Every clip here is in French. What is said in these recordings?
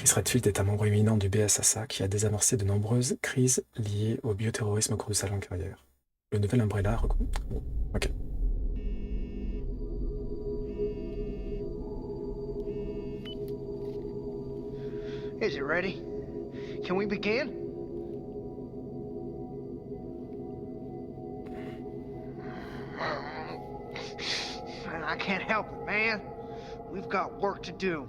Chris Redfield est un membre éminent du BSAA qui a désamorcé de nombreuses crises liées au bioterrorisme au cours de sa longue carrière. Le nouvel Umbrella regroupe... Ok. Is it ready? Can we begin? I can't help it, man. We've got work to do.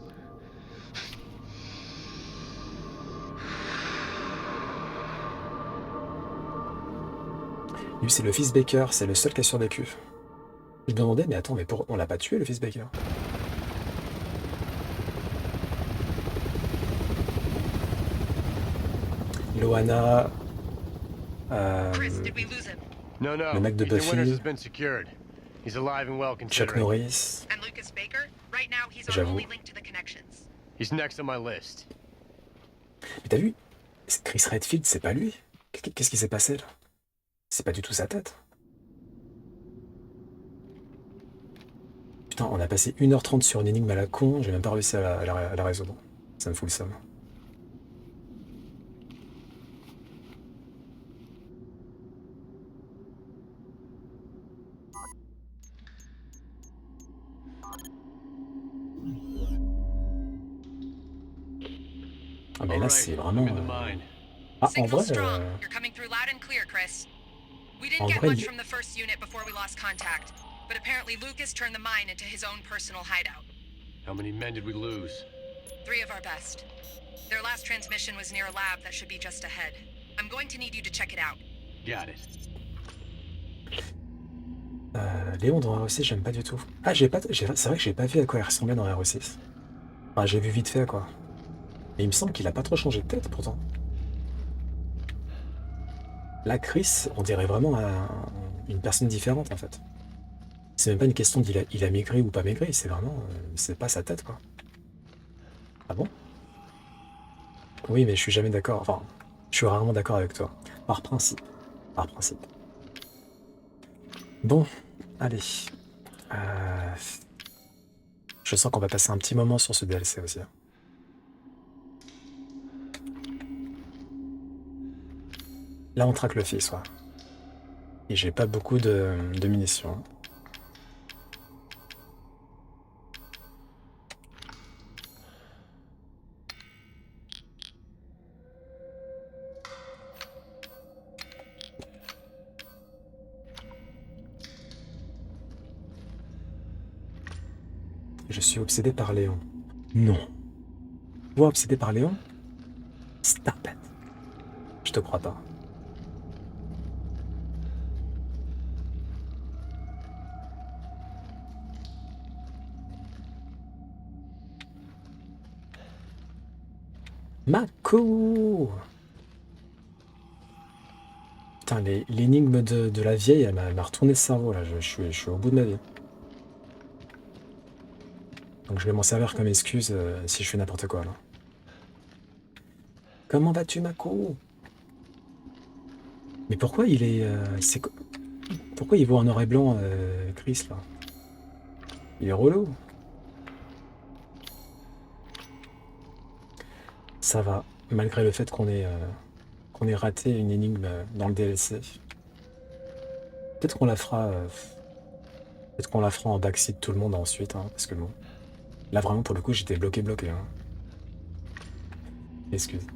Lui, c'est le fils Baker, c'est le seul qui a survécu. Je me demandais, mais attends, mais on l'a pas tué, le fils Baker? Loana... Chris, did we lose him? No, le mec de Ethan Winters Buffy, has been secured. He's alive and well Chuck considering. Norris... And Lucas Baker? Right now, he's our J'avoue. only link to the connections. He's next on my list. Mais t'as vu? Chris Redfield, c'est pas lui. Qu'est-ce qui s'est passé, là? C'est pas du tout sa tête. Putain, on a passé 1h30 sur une énigme à la con, j'ai même pas réussi à la résoudre. Ça me fout le seum. Ah mais là c'est vraiment... Ah en Signal vrai... strong. You're coming through loud and clear, Chris. We didn't En get vrai, much il- from the first unit before we lost contact, but apparently Lucas turned the mine into his own personal hideout. How many men did we lose? 3 of our best. Their last transmission was near a lab that should be just ahead. I'm going to need you to check it out. Got it. Léon dans RE6, j'aime pas du tout. Ah c'est vrai que j'ai pas vu à quoi il ressemblait dans RE6. Enfin j'ai vu vite fait quoi. Mais il me semble qu'il a pas trop changé de tête pourtant. Là Chris, on dirait vraiment une personne différente en fait. C'est même pas une question d'il a maigri ou pas maigri, c'est vraiment... c'est pas sa tête quoi. Ah bon? Oui mais je suis jamais d'accord, enfin... Je suis rarement d'accord avec toi. Par principe. Par principe. Bon, allez. Je sens qu'on va passer un petit moment sur ce DLC aussi. Là on traque le fils, ouais. Et j'ai pas beaucoup de munitions. Je suis obsédé par Léon. Non. Toi obsédé par Léon? Stop it. Je te crois pas. Mako! Putain, l'énigme de la vieille, elle m'a retourné le cerveau là, je suis au bout de ma vie. Donc je vais m'en servir comme excuse si je fais n'importe quoi là. Comment vas-tu Mako? Mais pourquoi il est... pourquoi il voit en noir et blanc Chris là? Il est relou. Ça va, malgré le fait qu'on ait raté une énigme dans le DLC. Peut-être qu'on la fera... peut-être qu'on la fera en backseat tout le monde ensuite, hein, parce que bon... Là vraiment pour le coup j'étais bloqué. Hein. Excuse.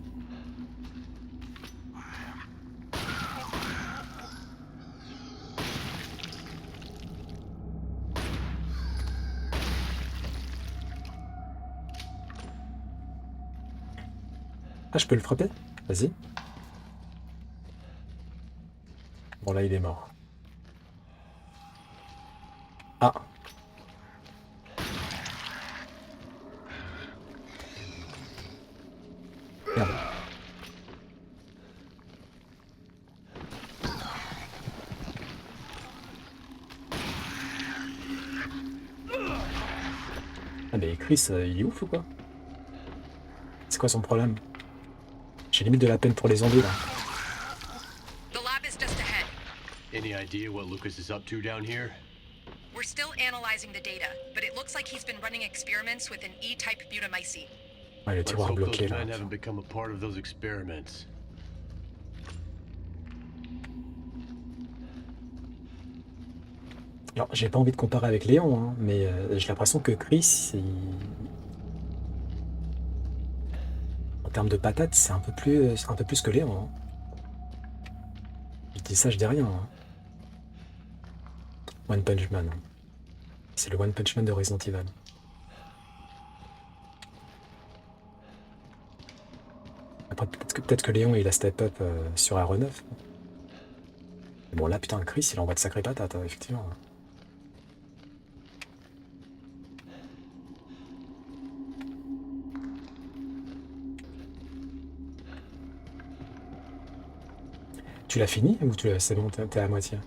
Ah je peux le frapper? Vas-y. Bon là il est mort. Ah. Merde. Ah mais Chris, il est ouf ou quoi? C'est quoi son problème? J'ai limite de la peine pour les zombies là. The lab is just ahead. Any idea what Lucas is up to down here? We're still analyzing the data, but it looks like he's been running experiments with an E-type butamycete. Ouais, le Let's tiroir hope bloqué those là. men haven't become a part of those experiments. Alors, j'ai pas envie de comparer avec Léon, hein, mais j'ai l'impression que Chris, en termes de patates, c'est un peu plus que Léon. Hein. Je dis ça, je dis rien. Hein. One Punch Man. Hein. C'est le One Punch Man de Resident Evil. Après, peut-être que Léon, il a step up sur RE9. Bon, là, putain, Chris, il envoie de sacrées patates, hein, effectivement. Tu l'as fini ou c'est bon, t'es à moitié?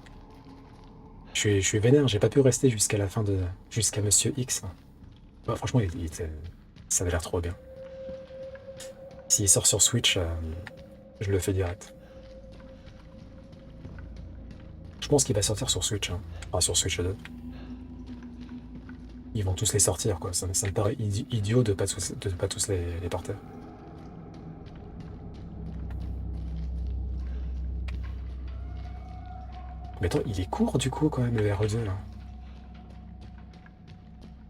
Je suis vénère, j'ai pas pu rester jusqu'à la fin de. Jusqu'à Monsieur X. Ouais, franchement, ça avait l'air trop bien. S'il sort sur Switch, je le fais direct. Je pense qu'il va sortir sur Switch. Hein. Enfin, sur Switch 2. Ils vont tous les sortir, quoi. Ça me paraît idiot de pas tous les porter. Mais attends, il est court du coup quand même le RE2 là.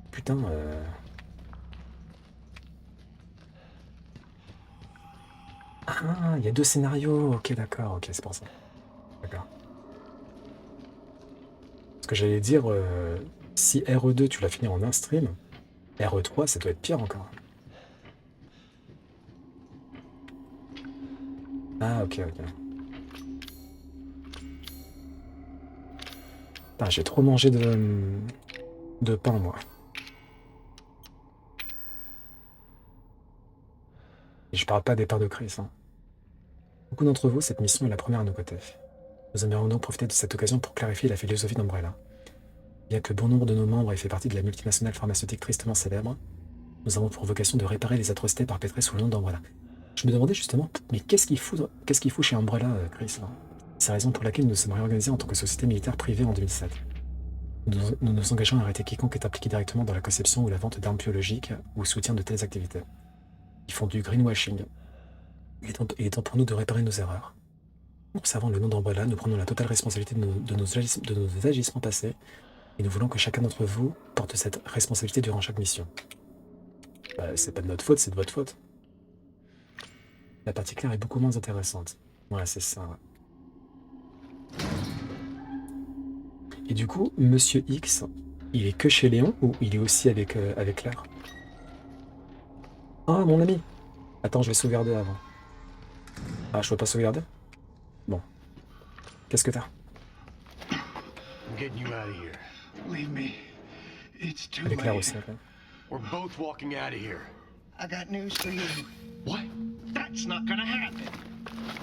Putain. Ah, il y a 2 scénarios. Ok, d'accord. Ok, c'est pour ça. D'accord. Parce que j'allais dire, si RE2 tu l'as fini en un stream, RE3 ça doit être pire encore. Ah, ok, ok. Putain, j'ai trop mangé de pain moi. Et je parle pas des pains de Chris. Hein. Beaucoup d'entre vous, cette mission est la première à nos côtés. Nous aimerions donc profiter de cette occasion pour clarifier la philosophie d'Umbrella. Bien que bon nombre de nos membres aient fait partie de la multinationale pharmaceutique tristement célèbre, nous avons pour vocation de réparer les atrocités perpétrées sous le nom d'Umbrella. Je me demandais justement, mais qu'est-ce qu'il fout chez Umbrella, Chris là? C'est la raison pour laquelle nous nous sommes réorganisés en tant que société militaire privée en 2007. Nous nous engageons à arrêter quiconque est impliqué directement dans la conception ou la vente d'armes biologiques ou le soutien de telles activités. Ils font du greenwashing. Il est temps pour nous de réparer nos erreurs. En observant le nom d'Umbrella, nous prenons la totale responsabilité de nos agissements passés et nous voulons que chacun d'entre vous porte cette responsabilité durant chaque mission. Bah, c'est pas de notre faute, c'est de votre faute. La partie claire est beaucoup moins intéressante. Ouais, c'est ça. Ouais. Et du coup, Monsieur X, il est que chez Léon ou il est aussi avec Claire? Ah, mon ami! Attends, je vais sauvegarder avant. Ah, je peux pas sauvegarder? Bon. Qu'est-ce que t'as? I'm getting you out of here. Leave me. It's too Avec Claire late. aussi, ok. We're both walking out of here. I got news for you. What? That's not gonna happen.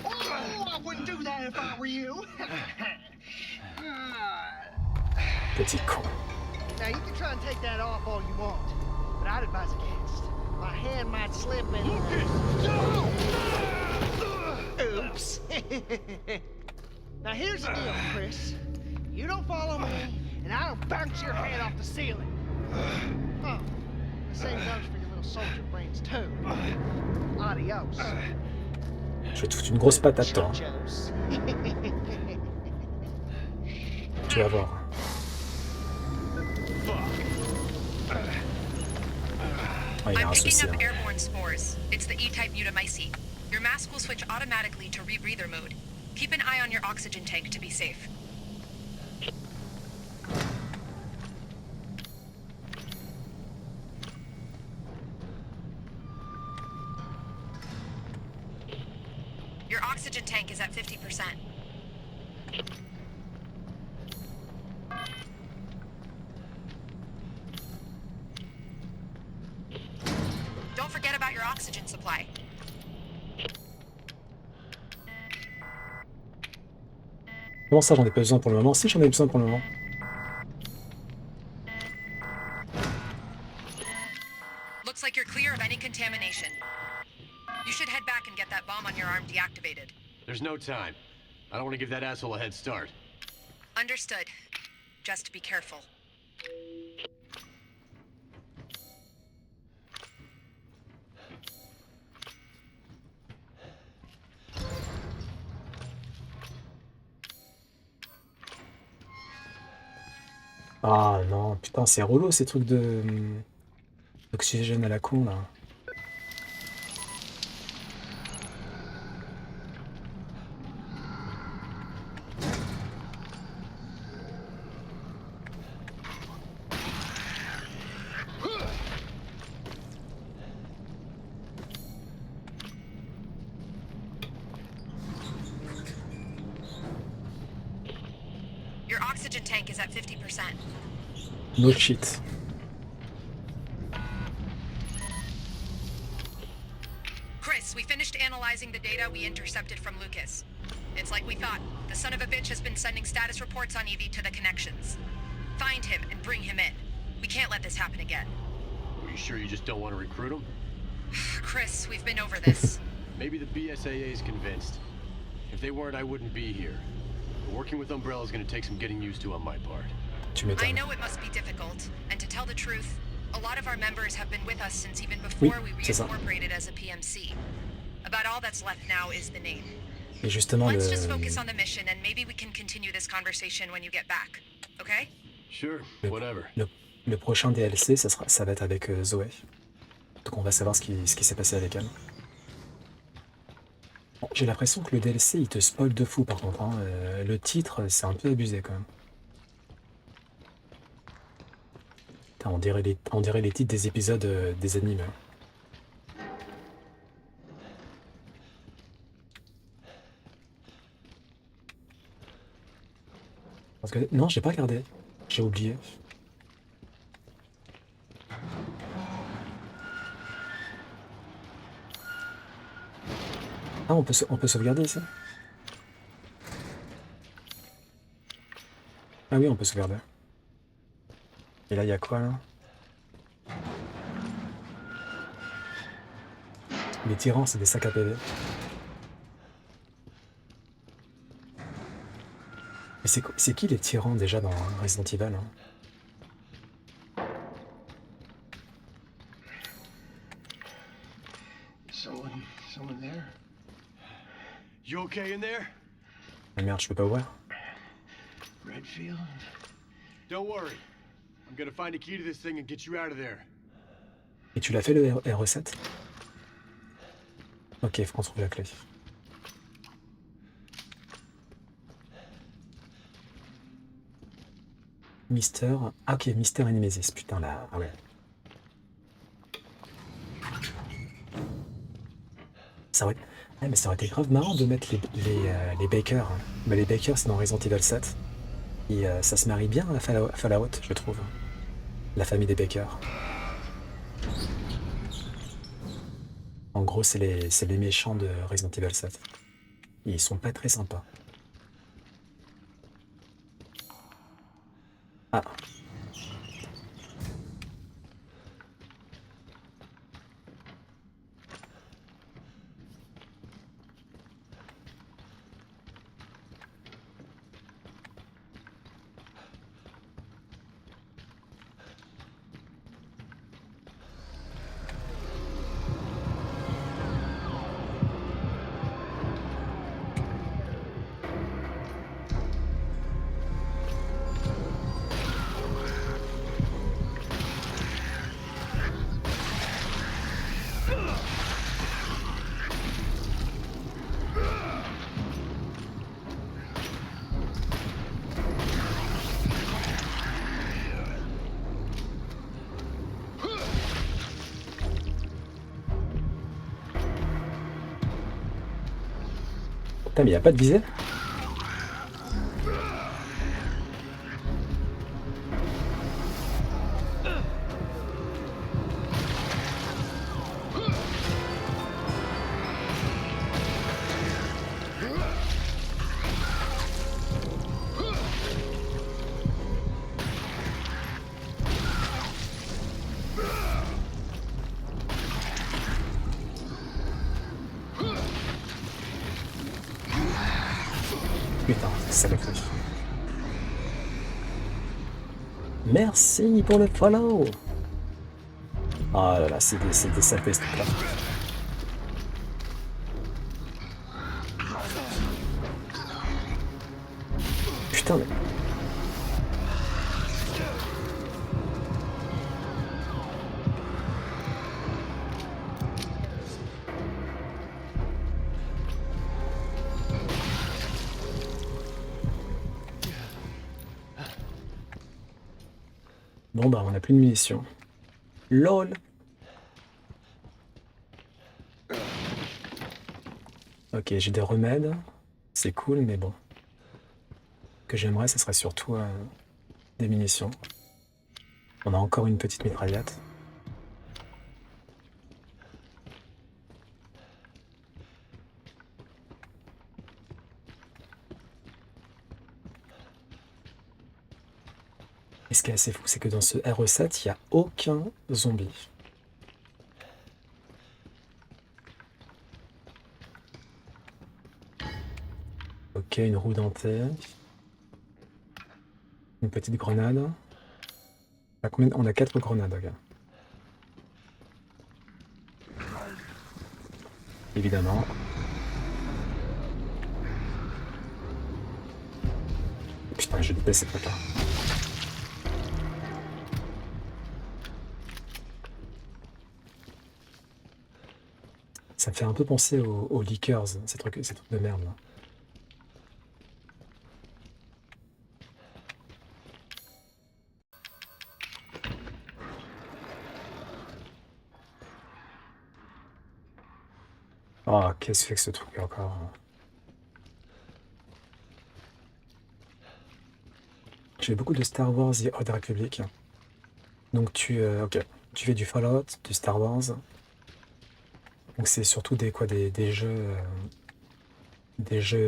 Oh, I wouldn't do that if I were you. Petit con. Now, you can try and take that off all you want, but I'd advise against. My hand might slip and... Oops. Now, here's the deal, Chris. You don't follow me, and I don't bounce your head off the ceiling. Oh, the same goes for your little soldier brains, too. Adios. Je vais te foutre une grosse patate, toi. Chos. Tu vas voir. Ah, il y a I'm un picking souci. up Hein. airborne spores. It's the E-type mutamycete. Your mask will switch automatically to rebreather mode. Keep an eye on your oxygen tank to be safe. Your oxygen tank is at 50%. Don't forget about your oxygen supply. Comment ça, j'en ai pas besoin pour le moment? Si, j'en ai besoin pour le moment. Looks like you're clear of any contamination. You should head back and get that bomb on your arm deactivated. There's no time. I don't want to give that asshole a head start. Understood. Just be careful. Ah non, putain, c'est relou ces trucs de d'oxygène à la con là. Your oxygen tank is at 50%. No shit. Chris, we finished analyzing the data we intercepted from Lucas. It's like we thought. The son of a bitch has been sending status reports on Evie to the connections. Find him and bring him in. We can't let this happen again. Are you sure you just don't want to recruit him? Chris, we've been over this. Maybe the BSAA is convinced. If they weren't, I wouldn't be here. But working with Umbrella is going to take some getting used to on my part. Tu I m'étonnes. know it must be difficult, and to tell the truth, a lot of our members have been with us since even before we c'est ça. reincorporated as a PMC. About all that's left now is the name. Et justement, Let's just focus on the mission, and maybe we can continue this conversation when you get back. Okay? Sure, Le- whatever. le prochain DLC, ça va être avec Zoé. Donc on va savoir ce qui s'est passé avec elle. Bon, j'ai l'impression que le DLC il te spoil de fou par contre. Hein. Le titre, c'est un peu abusé quand même. Putain, on dirait les titres des épisodes des animes. Parce que non, j'ai pas regardé. J'ai oublié. Ah, on peut sauvegarder ici? Ah oui, on peut sauvegarder. Et là, il y a quoi là? Les tyrans, c'est des sacs à PV. Mais c'est qui les tyrans déjà dans Resident Evil hein? Someone there? You okay in there? Ah merde, je peux pas ouvrir. Redfield? Don't worry. I'm gonna find a key to this thing and get you out of there. Et tu l'as fait le RE7? Ok, faut qu'on trouve la clé. Mister... Ah ok, Mister et Nemesis, putain là... Ah ouais. Ça aurait... Ouais, mais ça aurait été grave marrant de mettre les Baker. Hein. Mais les Baker, c'est dans Resident Evil 7. Et ça se marie bien à Fallout, je trouve. La famille des Baker. En gros, c'est les méchants de Resident Evil 7. Et ils sont pas très sympas. Ah. Putain, mais y a pas de visée? Putain, ça l'a cru. Merci pour le follow. Ah là là, c'est des sapés ce truc-là. Putain mais... Bon bah on a plus de munitions. LOL. Ok, j'ai des remèdes. C'est cool, mais bon. Ce que j'aimerais, ce serait surtout des munitions. On a encore une petite mitraillette. Et ce qui est assez fou, c'est que dans ce RE7, il n'y a aucun zombie. Ok, une roue dentée. Une petite grenade. On a 4 grenades, ok. Évidemment. Putain, je déteste ces trucs-là. Ça me fait un peu penser aux Lickers, ces trucs de merde là. Oh, qu'est-ce que c'est que ce truc encore? J'ai beaucoup de Star Wars The Old Republic. Donc ok, tu fais du Fallout, du Star Wars. Donc c'est surtout des jeux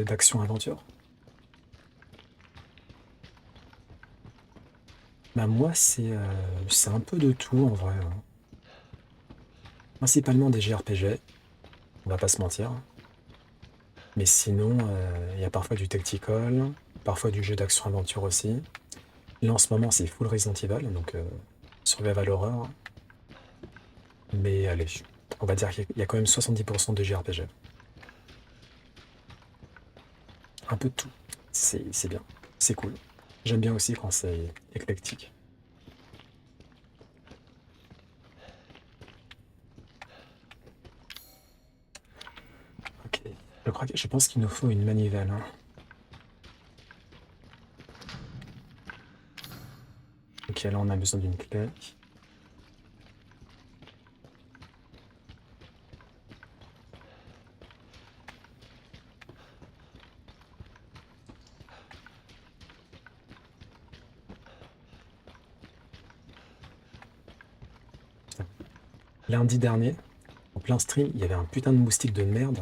d'action-aventure. Bah moi c'est un peu de tout en vrai, hein. Principalement des JRPG, on va pas se mentir. Mais sinon, il y a parfois du tactical, parfois du jeu d'action-aventure aussi. Là en ce moment c'est full Resident Evil, donc survival horror. Mais allez, on va dire qu'il y a quand même 70% de JRPG. Un peu de tout. C'est bien. C'est cool. J'aime bien aussi quand c'est éclectique. Ok. Je pense qu'il nous faut une manivelle, hein. Ok, là on a besoin d'une clé. Lundi dernier, en plein stream, il y avait un putain de moustique de merde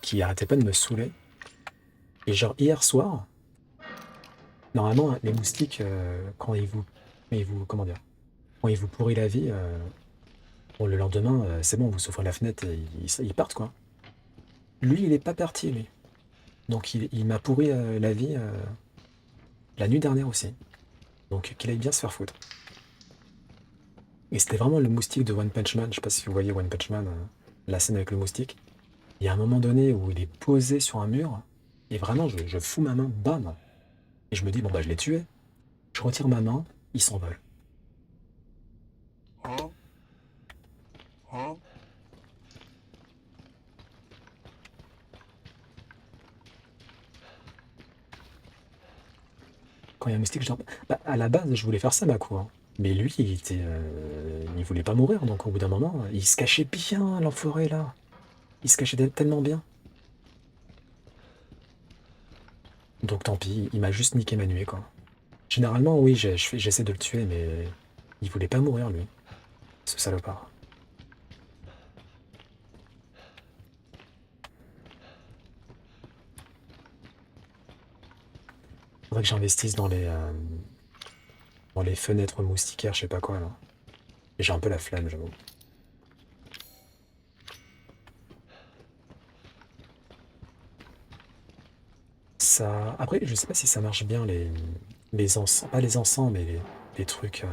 qui arrêtait pas de me saouler. Et genre hier soir, normalement les moustiques, comment dire, quand ils vous pourrissent la vie, bon, le lendemain, c'est bon, vous ouvrez la fenêtre et ils partent quoi. Lui, il est pas parti lui. Donc il m'a pourri la vie la nuit dernière aussi. Donc qu'il aille bien se faire foutre. Et c'était vraiment le moustique de One Punch Man. Je sais pas si vous voyez One Punch Man, la scène avec le moustique. Il y a un moment donné où il est posé sur un mur, et vraiment, je fous ma main, bam! Et je me dis, bon bah je l'ai tué. Je retire ma main, il s'envole. Quand il y a un moustique, genre, bah, à la base, je voulais faire ça, ma coup, hein. Mais lui, il voulait pas mourir, donc au bout d'un moment, il se cachait bien, l'enfoiré, là. Il se cachait tellement bien. Donc tant pis, il m'a juste niqué ma nuit, quoi. Généralement, oui, j'essaie de le tuer, mais il voulait pas mourir, lui, ce salopard. Faudrait que j'investisse dans les fenêtres moustiquaires, je sais pas quoi, là. Et j'ai un peu la flemme, j'avoue. Ça... Après, je sais pas si ça marche bien, les encens. Pas les encens, mais les trucs...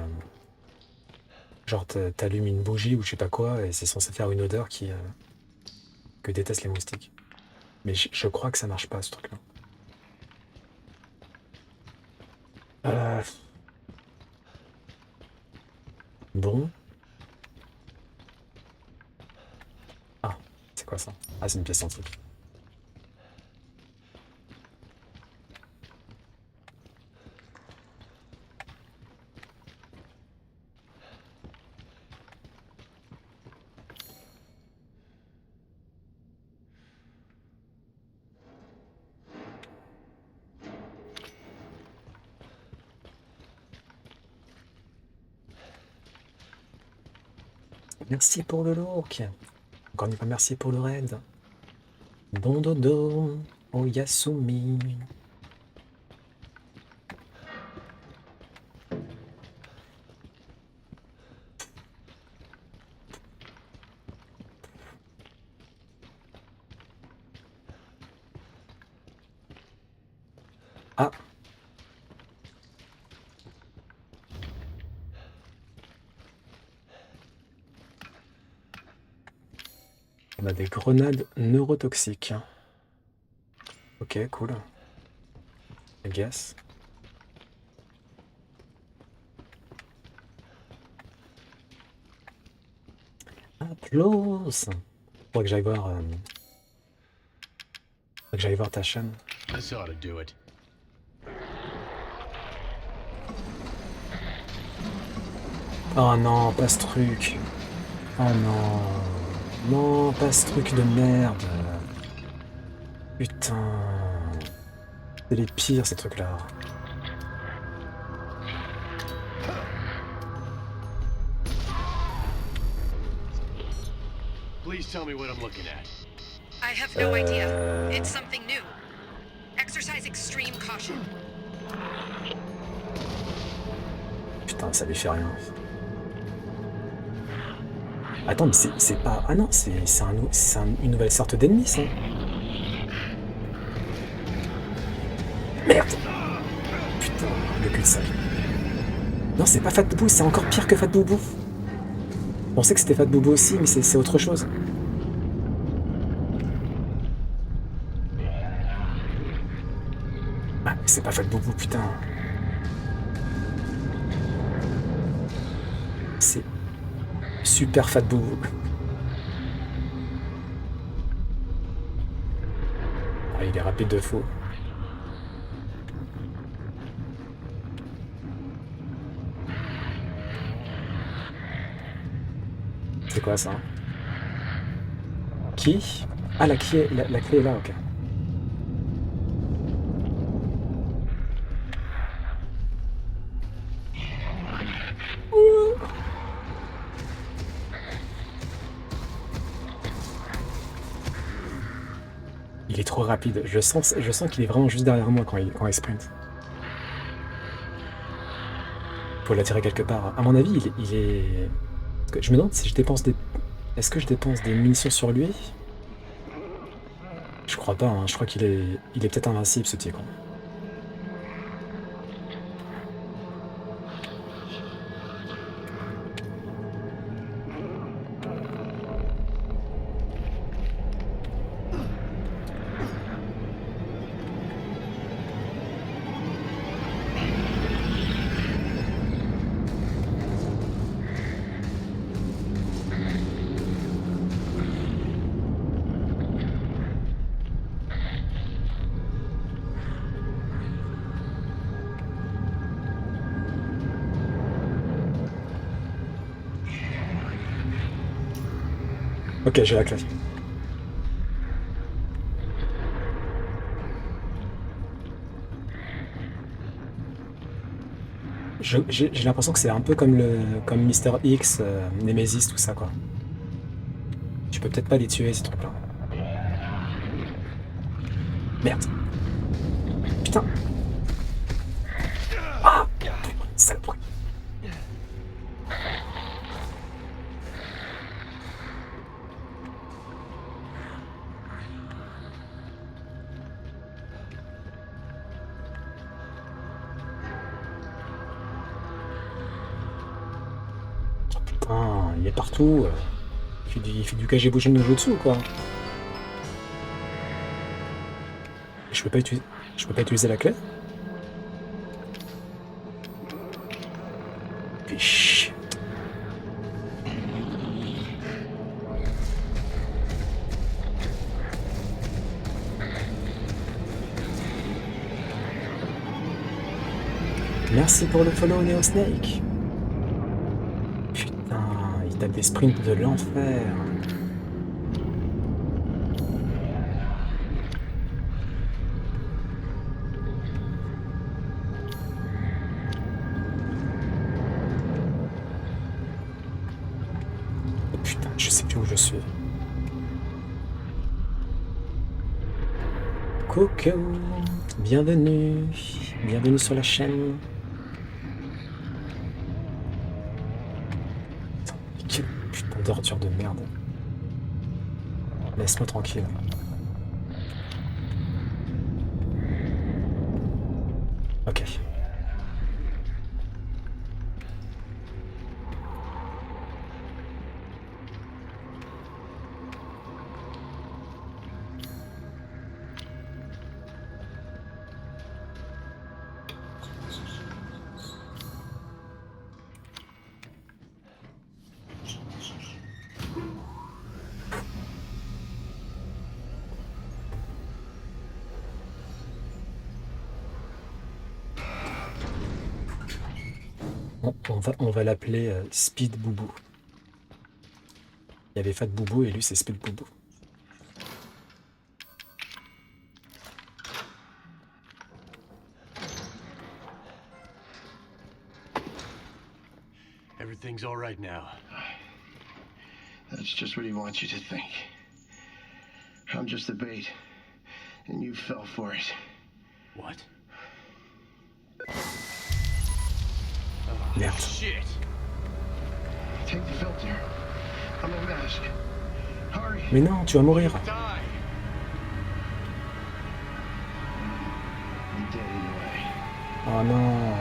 genre, t'allumes une bougie ou je sais pas quoi, et c'est censé faire une odeur que détestent les moustiques. Mais je crois que ça marche pas, ce truc-là. Euh, Bon. Ah, c'est quoi ça? Ah, c'est une pièce scientifique. Merci pour le look. Encore une fois, merci pour le raid. Bon dodo, oh Yasumi. Ah. On a des grenades neurotoxiques. Ok, cool. I guess. Applause. Faudrait que j'aille voir. Faudrait que j'aille voir ta chaîne. This ought to do it. Oh non, pas ce truc. Oh non. Non, pas ce truc de merde. Putain. C'est les pires ces trucs-là. Please tell me what I'm looking at. I have no idea. It's something new. Exercise extreme caution. Putain, ça lui fait rien. Attends, mais c'est pas... Ah non, c'est une nouvelle sorte d'ennemi, ça. Merde. Putain, le cul-de-sac. Non, c'est pas Fat Boubou, c'est encore pire que Fat Boubou. On sait que c'était Fat Boubou aussi, mais c'est autre chose. Ah, c'est pas Fat Boubou, putain. C'est super Fat Boubou. Ah, il est rapide de fou. C'est quoi ça? Qui? Ah, la clé est là, ok. Il est trop rapide. Je sens qu'il est vraiment juste derrière moi quand il sprint. Faut l'attirer quelque part. À mon avis, il est... Je me demande si je dépense des... Est-ce que je dépense des munitions sur lui? Je crois pas, hein. Je crois qu'il est peut-être invincible, ce tigre. Ok, j'ai la clé. J'ai l'impression que c'est un peu comme Mister X, Nemesis, tout ça, quoi. Tu peux peut-être pas les tuer, ces trucs-là. Merde. Putain. Ah, saloperie. Putain, il est partout. Il fait du Kagebushin no Jutsu, quoi. Je peux pas utiliser la clé? Fais chier. Merci pour le follow, Neo Snake. Putain, il tape des sprints de l'enfer. Putain, je sais plus où je suis. Coucou, bienvenue, bienvenue sur la chaîne. Putain, mais quelle putain d'ordure de merde. Laisse-moi tranquille. Ok. On va l'appeler Speed Boubou. Il y avait Fat Boubou et lui c'est Speed Boubou. Everything's all right now. That's just what he wants you to think. I'm just the bait, and you fell for it. What? Merde. Shit! Take the filter. I'm a mask. Hurry. Mais non, tu vas mourir. Die! I'm dead anyway. Oh non.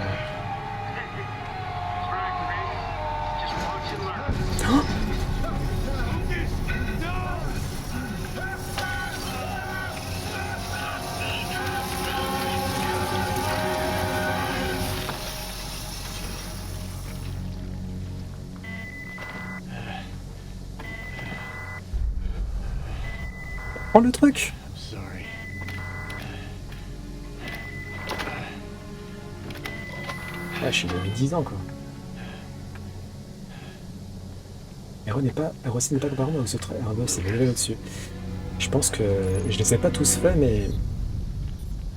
Prends le truc. I'm sorry. Ah, je suis de 10 ans quoi. Rossi n'est pas comparable aux autres Airbus, c'est level au-dessus. Je pense que je les ai pas tous faits, mais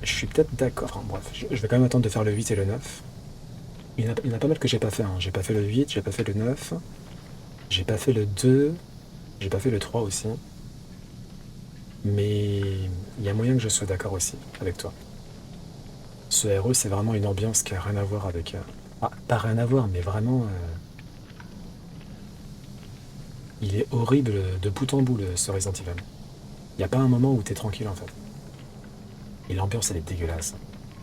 je suis peut-être d'accord. Enfin bref, je vais quand même attendre de faire le 8 et le 9. Il y en a pas mal que j'ai pas fait. Hein. J'ai pas fait le 8, j'ai pas fait le 9, j'ai pas fait le 2, j'ai pas fait le 3 aussi. Mais il y a moyen que je sois d'accord aussi avec toi. Ce RE, c'est vraiment une ambiance qui a rien à voir avec... Ah, pas rien à voir, mais vraiment... Il est horrible de bout en bout, ce Resident Evil. Il n'y a pas un moment où t'es tranquille, en fait. Et l'ambiance, elle est dégueulasse.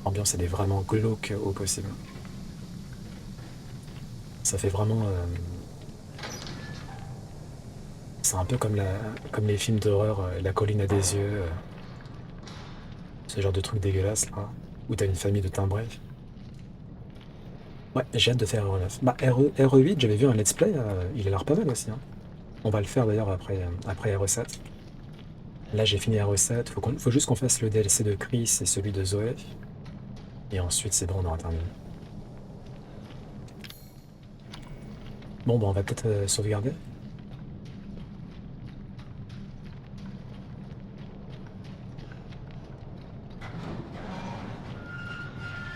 L'ambiance, elle est vraiment glauque au possible. Ça fait vraiment... C'est un peu comme les films d'horreur, La colline à des yeux. Ce genre de truc dégueulasse, là. Où t'as une famille de timbrés. Ouais, j'ai hâte de faire RE9. Bah, RE8, j'avais vu un let's play, il a l'air pas mal aussi. Hein. On va le faire d'ailleurs après RE7. Là, j'ai fini RE7. Faut juste qu'on fasse le DLC de Chris et celui de Zoé. Et ensuite, c'est bon, on aura terminé. Bon, bah, on va peut-être sauvegarder.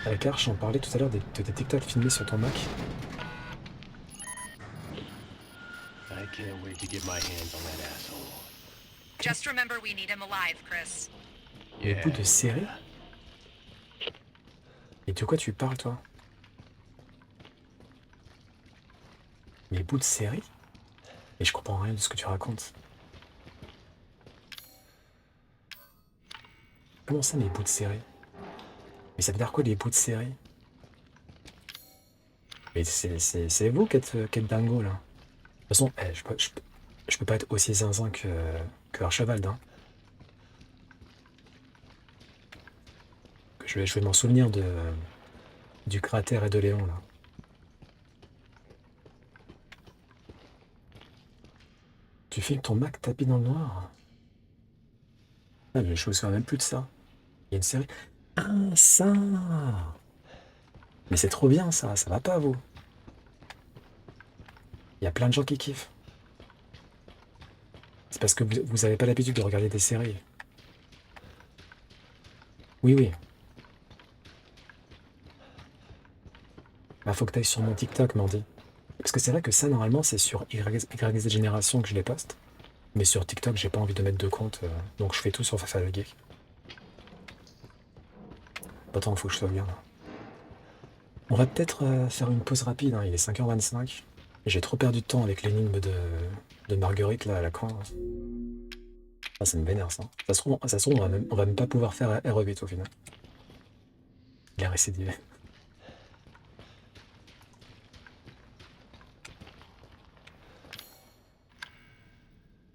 Avec Arch, on parlait tout à l'heure de tes TikTok filmés sur ton Mac. I can't wait to get my hands on that asshole. Just remember we need him alive, Chris. Les bouts de série. Et de quoi tu parles, toi? Les bouts de série? Et je comprends rien de ce que tu racontes. Comment ça, mes bouts de série? Mais ça veut dire quoi, les bouts de série? Mais c'est vous qui êtes dingo, là. De toute façon, je peux pas être aussi zinzin que Archevald, hein. Je vais m'en souvenir du cratère et de Léon, là. Tu filmes ton Mac tapis dans le noir? Ah, mais je me souviens même plus de ça. Il y a une série... Ah, ça! Mais c'est trop bien, ça va pas, vous? Il y a plein de gens qui kiffent. C'est parce que vous avez pas l'habitude de regarder des séries. Oui, oui. Bah, faut que t'ailles sur mon TikTok, Mandy. Parce que c'est vrai que ça, normalement, c'est sur YZ Génération que je les poste. Mais sur TikTok, j'ai pas envie de mettre de compte, donc je fais tout sur Fafa le Geek. Attends, faut que je sauvegarde. On va peut-être faire une pause rapide, hein, il est 5h25. J'ai trop perdu de temps avec l'énigme de Marguerite là à la con. Ah, ça me vénère ça. Ça se trouve, on va même pas pouvoir faire RE8 au final. Il a récidivé.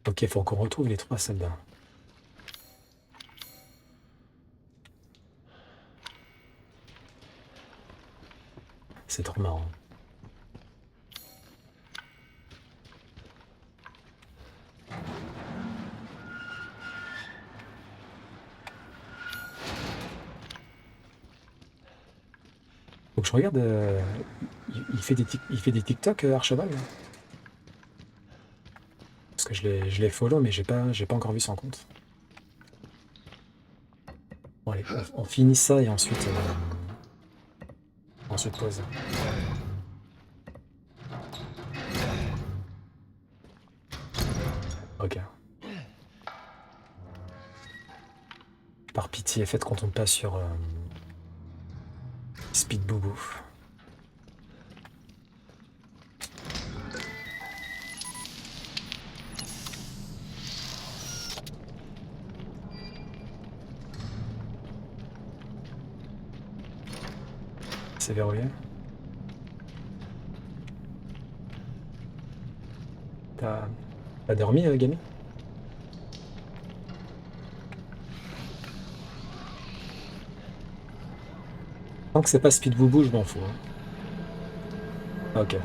Ok, faut qu'on retrouve les 3 soldats. C'est trop marrant. Donc je regarde, il fait des TikTok Archeval là. Parce que je l'ai follow mais j'ai pas encore vu son compte. Bon allez, on finit ça et ensuite pause. Ok. Par pitié, faites qu'on tombe pas sur Speed Boubou. C'est verrouillé. T'as dormi, Gamy? Tant que c'est pas Speed Boubou, je m'en fous. Hein. Ok.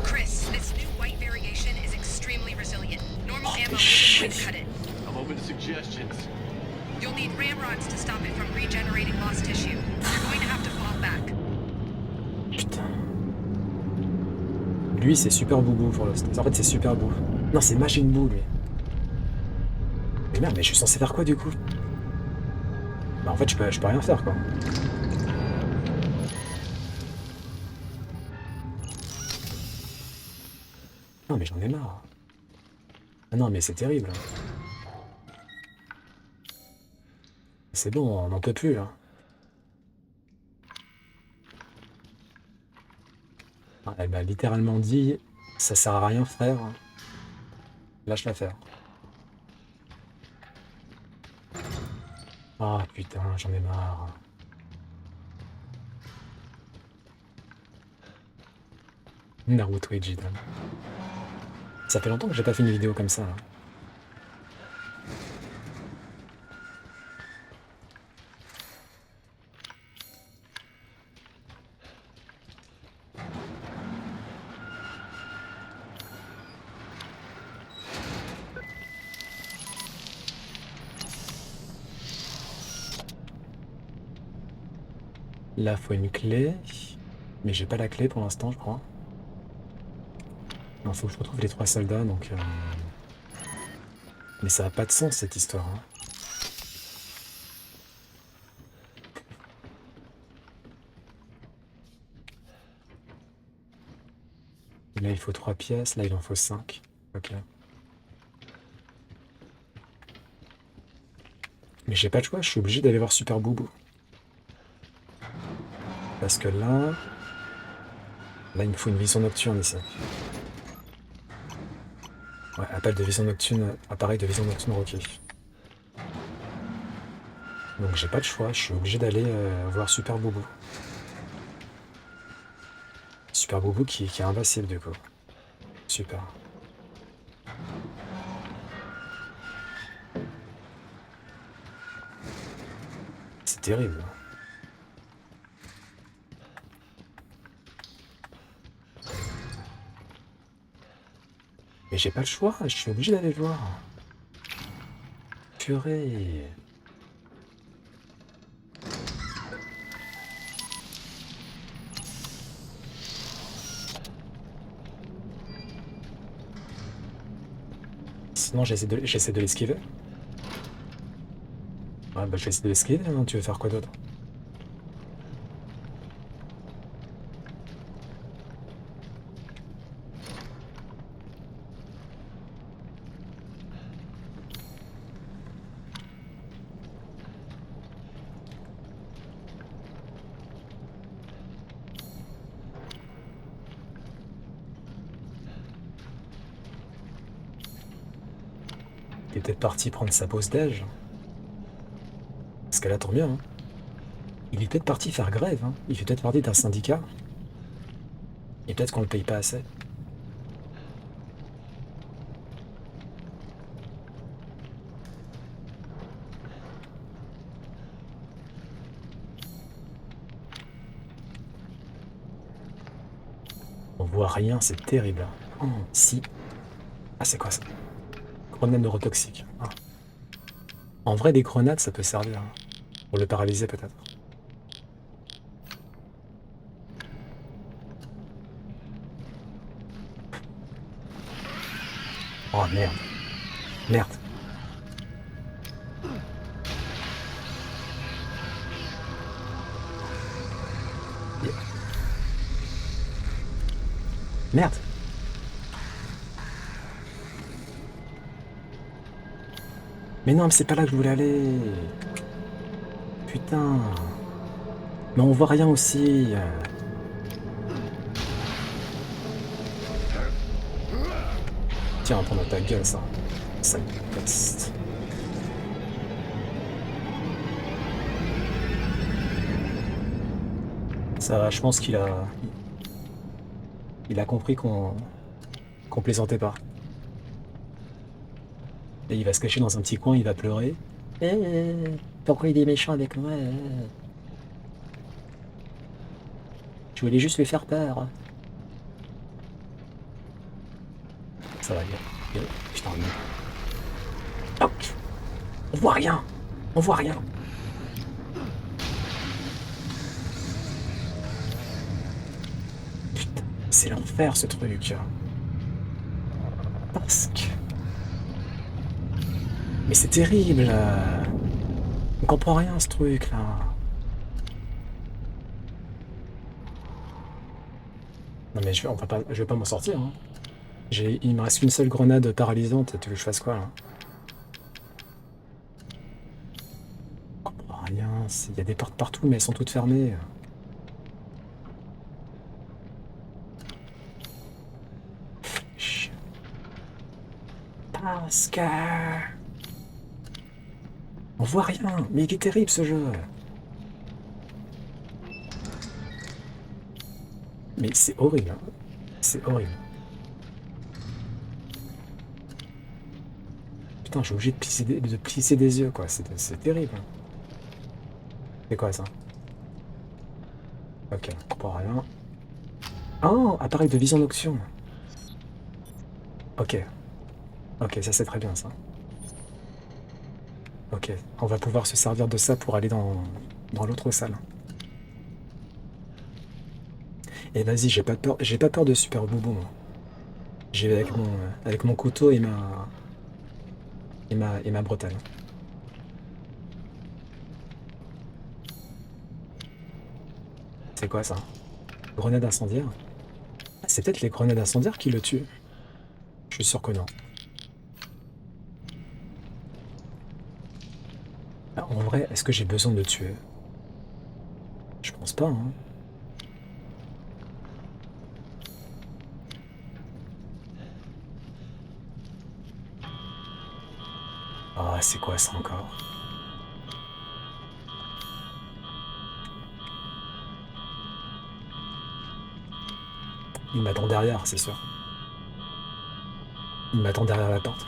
Chris, this new white variation is extremely resilient. Normal ammo shit. wouldn't cut it. I'm open to suggestions. You'll need ramrods to stop it from regenerating lost tissue. You're going to have to fall back. Putain. Lui, c'est Super Boubou pour le... En fait, c'est Super Bou. Non, c'est Machine Bou, lui. Mais merde, mais je suis censé faire quoi, du coup? Bah, en fait, je peux rien faire, quoi. Non, mais j'en ai marre. Ah non, mais c'est terrible. C'est bon, on n'en peut plus, là. Ah, elle m'a littéralement dit, ça sert à rien, frère. Lâche l'affaire. Ah putain, j'en ai marre. Naruto et Jidan. Ça fait longtemps que j'ai pas fait une vidéo comme ça, là. Là, faut une clé. Mais j'ai pas la clé pour l'instant, je crois. Non, faut que je retrouve les 3 soldats, donc... Mais ça a pas de sens, cette histoire. Hein. Là, il faut 3 pièces. Là, il en faut 5. Ok. Mais j'ai pas de choix, je suis obligé d'aller voir Super Boubou. Parce que là, il me faut une vision nocturne ici. Ouais, appareil de vision nocturne Rocky. Donc j'ai pas de choix, je suis obligé d'aller voir Super Boubou. Super Boubou qui est invincible du coup. Super. C'est terrible. Mais j'ai pas le choix, je suis obligé d'aller le voir. Purée. Sinon j'essaie de l'esquiver. Ouais, Ah bah je vais essayer de l'esquiver, hein. Tu veux faire quoi d'autre? Il est peut-être parti prendre sa pause déj. Parce qu'elle attend bien, hein. Il est peut-être parti faire grève, hein. Il fait peut-être partie d'un syndicat. Et peut-être qu'on le paye pas assez. On voit rien, c'est terrible. Oh, si. Ah, c'est quoi ça? Grenade neurotoxique. Ah. En vrai, des grenades, ça peut servir, hein. Pour le paralyser, peut-être. Oh, merde. Merde. Merde. Mais non, mais c'est pas là que je voulais aller. Putain. Mais on voit rien aussi. Tiens, on va prendre ta gueule, ça. Ça peste. Ça va, je pense qu'il a... Il a compris qu'on plaisantait pas. Et il va se cacher dans un petit coin, il va pleurer. Pourquoi il est méchant avec moi? Je voulais juste lui faire peur. Ça va bien. Putain, non. Oh, on voit rien. On voit rien. Putain, c'est l'enfer ce truc. Parce que... Mais c'est terrible. On comprend rien ce truc là. Non mais je vais pas m'en sortir. Hein. Il me reste qu'une seule grenade paralysante. Tu veux que je fasse quoi là? On comprend rien. Il y a des portes partout mais elles sont toutes fermées. Parce que... On voit rien, mais il est terrible ce jeu. Mais c'est horrible, hein. C'est horrible. Putain, je suis obligé de plisser des yeux, quoi. C'est terrible. C'est quoi ça? Ok, on comprend rien. Oh, appareil de vision nocturne. Ok. Ok, ça c'est très bien ça. Ok, on va pouvoir se servir de ça pour aller dans l'autre salle. Et vas-y, j'ai pas peur de Super Boubou, moi. J'y vais avec mon couteau et ma bretelle. C'est quoi ça? Grenade incendiaire? Ah, c'est peut-être les grenades incendiaires qui le tuent. Je suis sûr que non. Ah, en vrai, est-ce que j'ai besoin de le tuer? Je pense pas, hein. Ah, c'est quoi ça encore? Il m'attend derrière, c'est sûr. Il m'attend derrière la porte.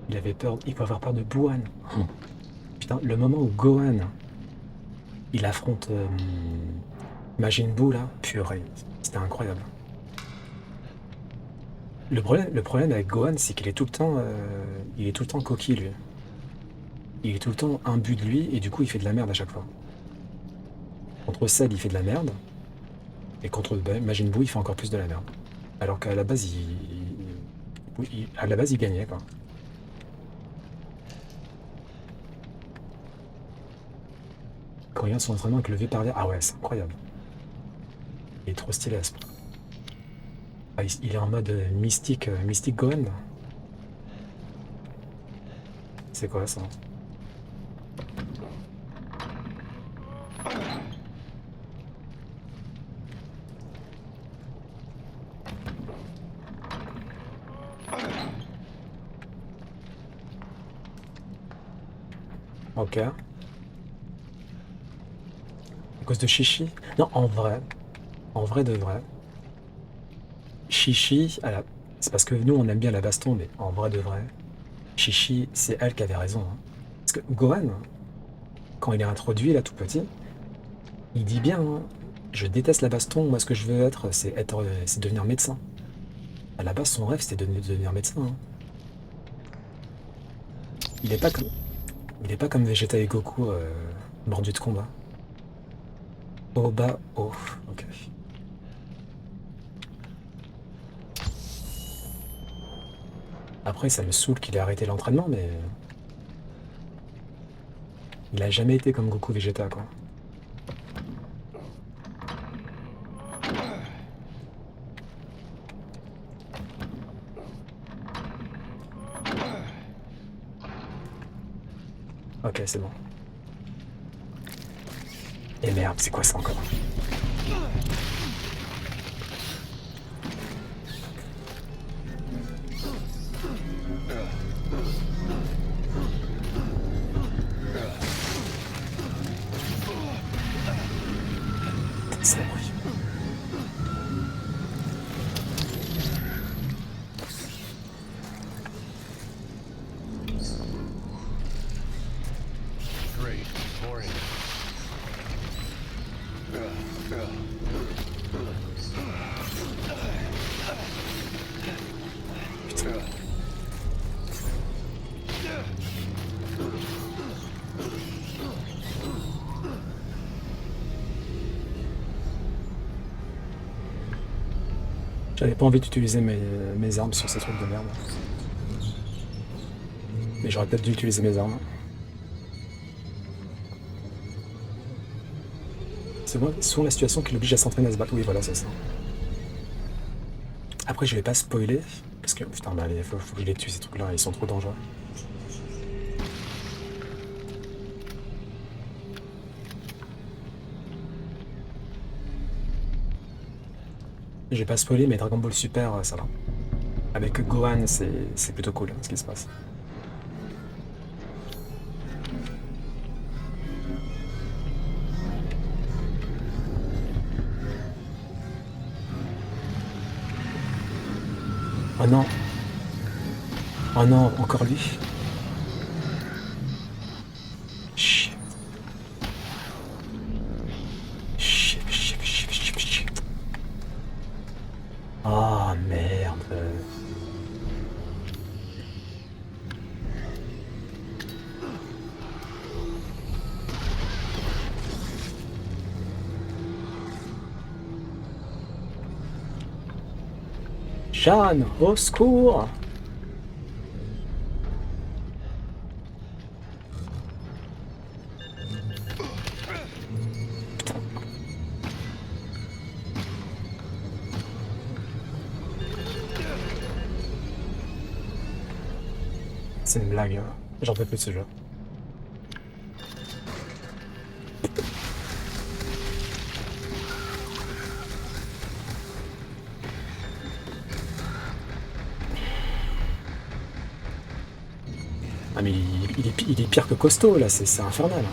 Il avait peur, il peut avoir peur de Buan. Putain, le moment où Gohan, il affronte... Majin Buu là, purée, c'était incroyable. Le problème avec Gohan, c'est qu'il est tout le temps, il est tout le temps coquille lui. Il est tout le temps imbu de lui et du coup il fait de la merde à chaque fois. Contre Cell il fait de la merde et contre Majin Buu il fait encore plus de la merde. Alors qu'à la base à la base il gagnait quoi. Quand il regarde son entraînement avec le V par l'air, ah ouais c'est incroyable. Il est trop stylé à ce point. Ah, il est en mode mystique Gohan. C'est quoi ça? Ok. À cause de Chichi? Non, en vrai de vrai. Chichi, c'est parce que nous on aime bien la baston, mais en vrai de vrai, Chichi, c'est elle qui avait raison. Hein. Parce que Gohan, quand il est introduit là tout petit, il dit bien, hein, je déteste la baston, moi ce que je veux être, c'est devenir médecin. À la base, son rêve c'était de devenir médecin. Hein. Il est pas comme Vegeta et Goku mordus de combat. Oh bah oh, ok. Après, ça me saoule qu'il ait arrêté l'entraînement, mais il a jamais été comme Goku Vegeta, quoi. Ok, c'est bon. Et merde, c'est quoi ça encore? C'est vrai. Great. More in. Putain. J'avais pas envie d'utiliser mes armes sur ces trucs de merde. Mais j'aurais peut-être dû utiliser mes armes. C'est moi, souvent la situation qui l'oblige à s'entraîner à se battre. Oui, voilà, c'est ça. Après, je vais pas spoiler. Parce que, putain, bah, allez, faut que je les tue ces trucs-là, ils sont trop dangereux. J'ai pas spoilé, mais Dragon Ball Super, ça va. Avec Gohan, c'est plutôt cool ce qui se passe. Oh non. Oh non, encore lui. Shit. Shit, shit, shit, shit, shit. Ah merde. Jeanne, au secours! C'est une blague, hein. J'en peux plus de ce jeu. Ah mais il est pire que costaud là, c'est infernal. Hein.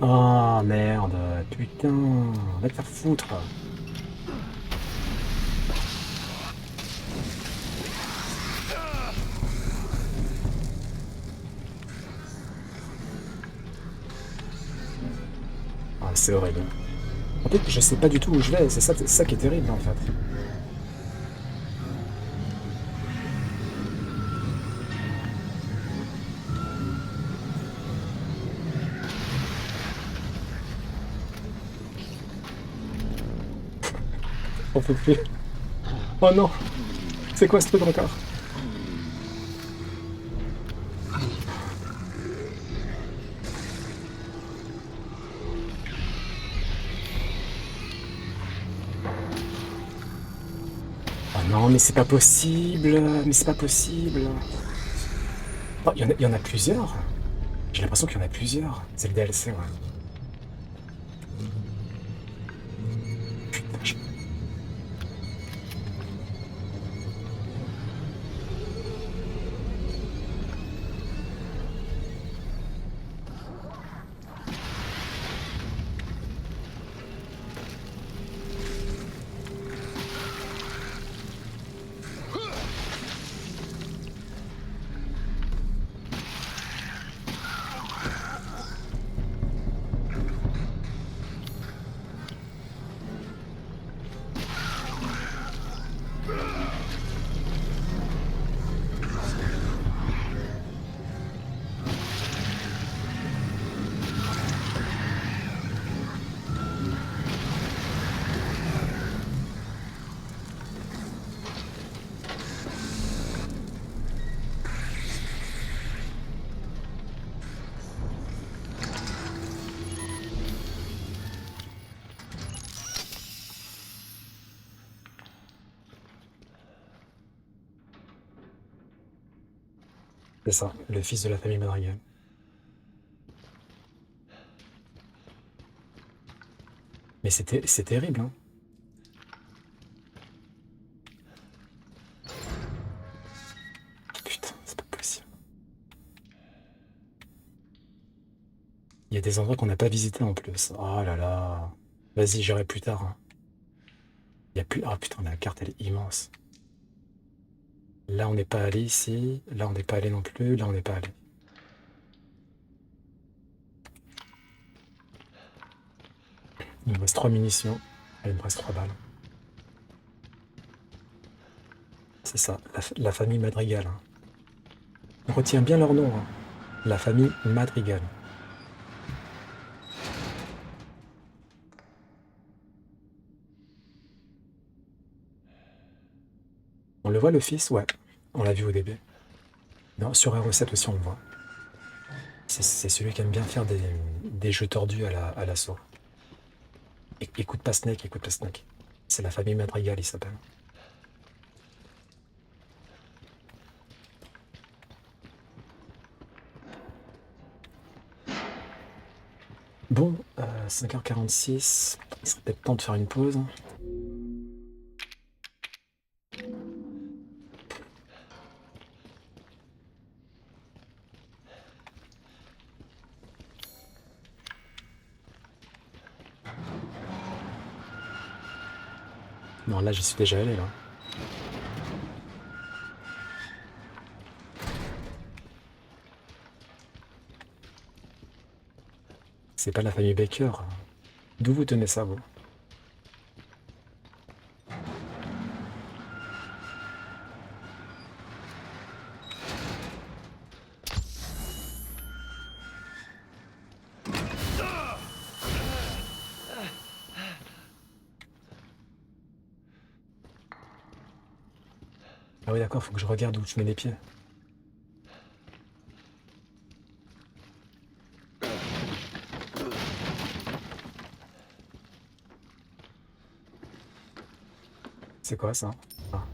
Oh merde, putain, va te faire foutre. C'est horrible. En fait, je sais pas du tout où je vais, c'est ça qui est terrible en fait. On peut plus. Oh non! C'est quoi ce truc encore? Oh non, mais c'est pas possible! Mais c'est pas possible! Oh, il y en a plusieurs? J'ai l'impression qu'il y en a plusieurs. C'est le DLC, ouais. Putain, c'est ça, le fils de la famille Madrigal. Mais c'est terrible, hein. Putain, c'est pas possible. Il y a des endroits qu'on n'a pas visités en plus. Oh là là. Vas-y, j'irai plus tard, hein. Il y a plus... Ah putain, la carte, elle est immense. Là, on n'est pas allé ici. Là, on n'est pas allé non plus. Là, on n'est pas allé. Il me reste 3 munitions. Ah, il me reste 3 balles. C'est ça, la famille Madrigal, hein. On retient bien leur nom, hein. La famille Madrigal. On le voit, le fils? Ouais. On l'a vu au début. Non, sur R7 aussi, on le voit. C'est celui qui aime bien faire des jeux tordus à l'assaut. Écoute pas Snake, écoute pas Snake. C'est la famille Madrigal, il s'appelle. Bon, 5h46, il serait peut-être temps de faire une pause. Non, là, j'y suis déjà allé, là. C'est pas la famille Baker. D'où vous tenez ça, vous? Ah oui, d'accord, faut que je regarde où je mets les pieds. C'est quoi ça? Ah.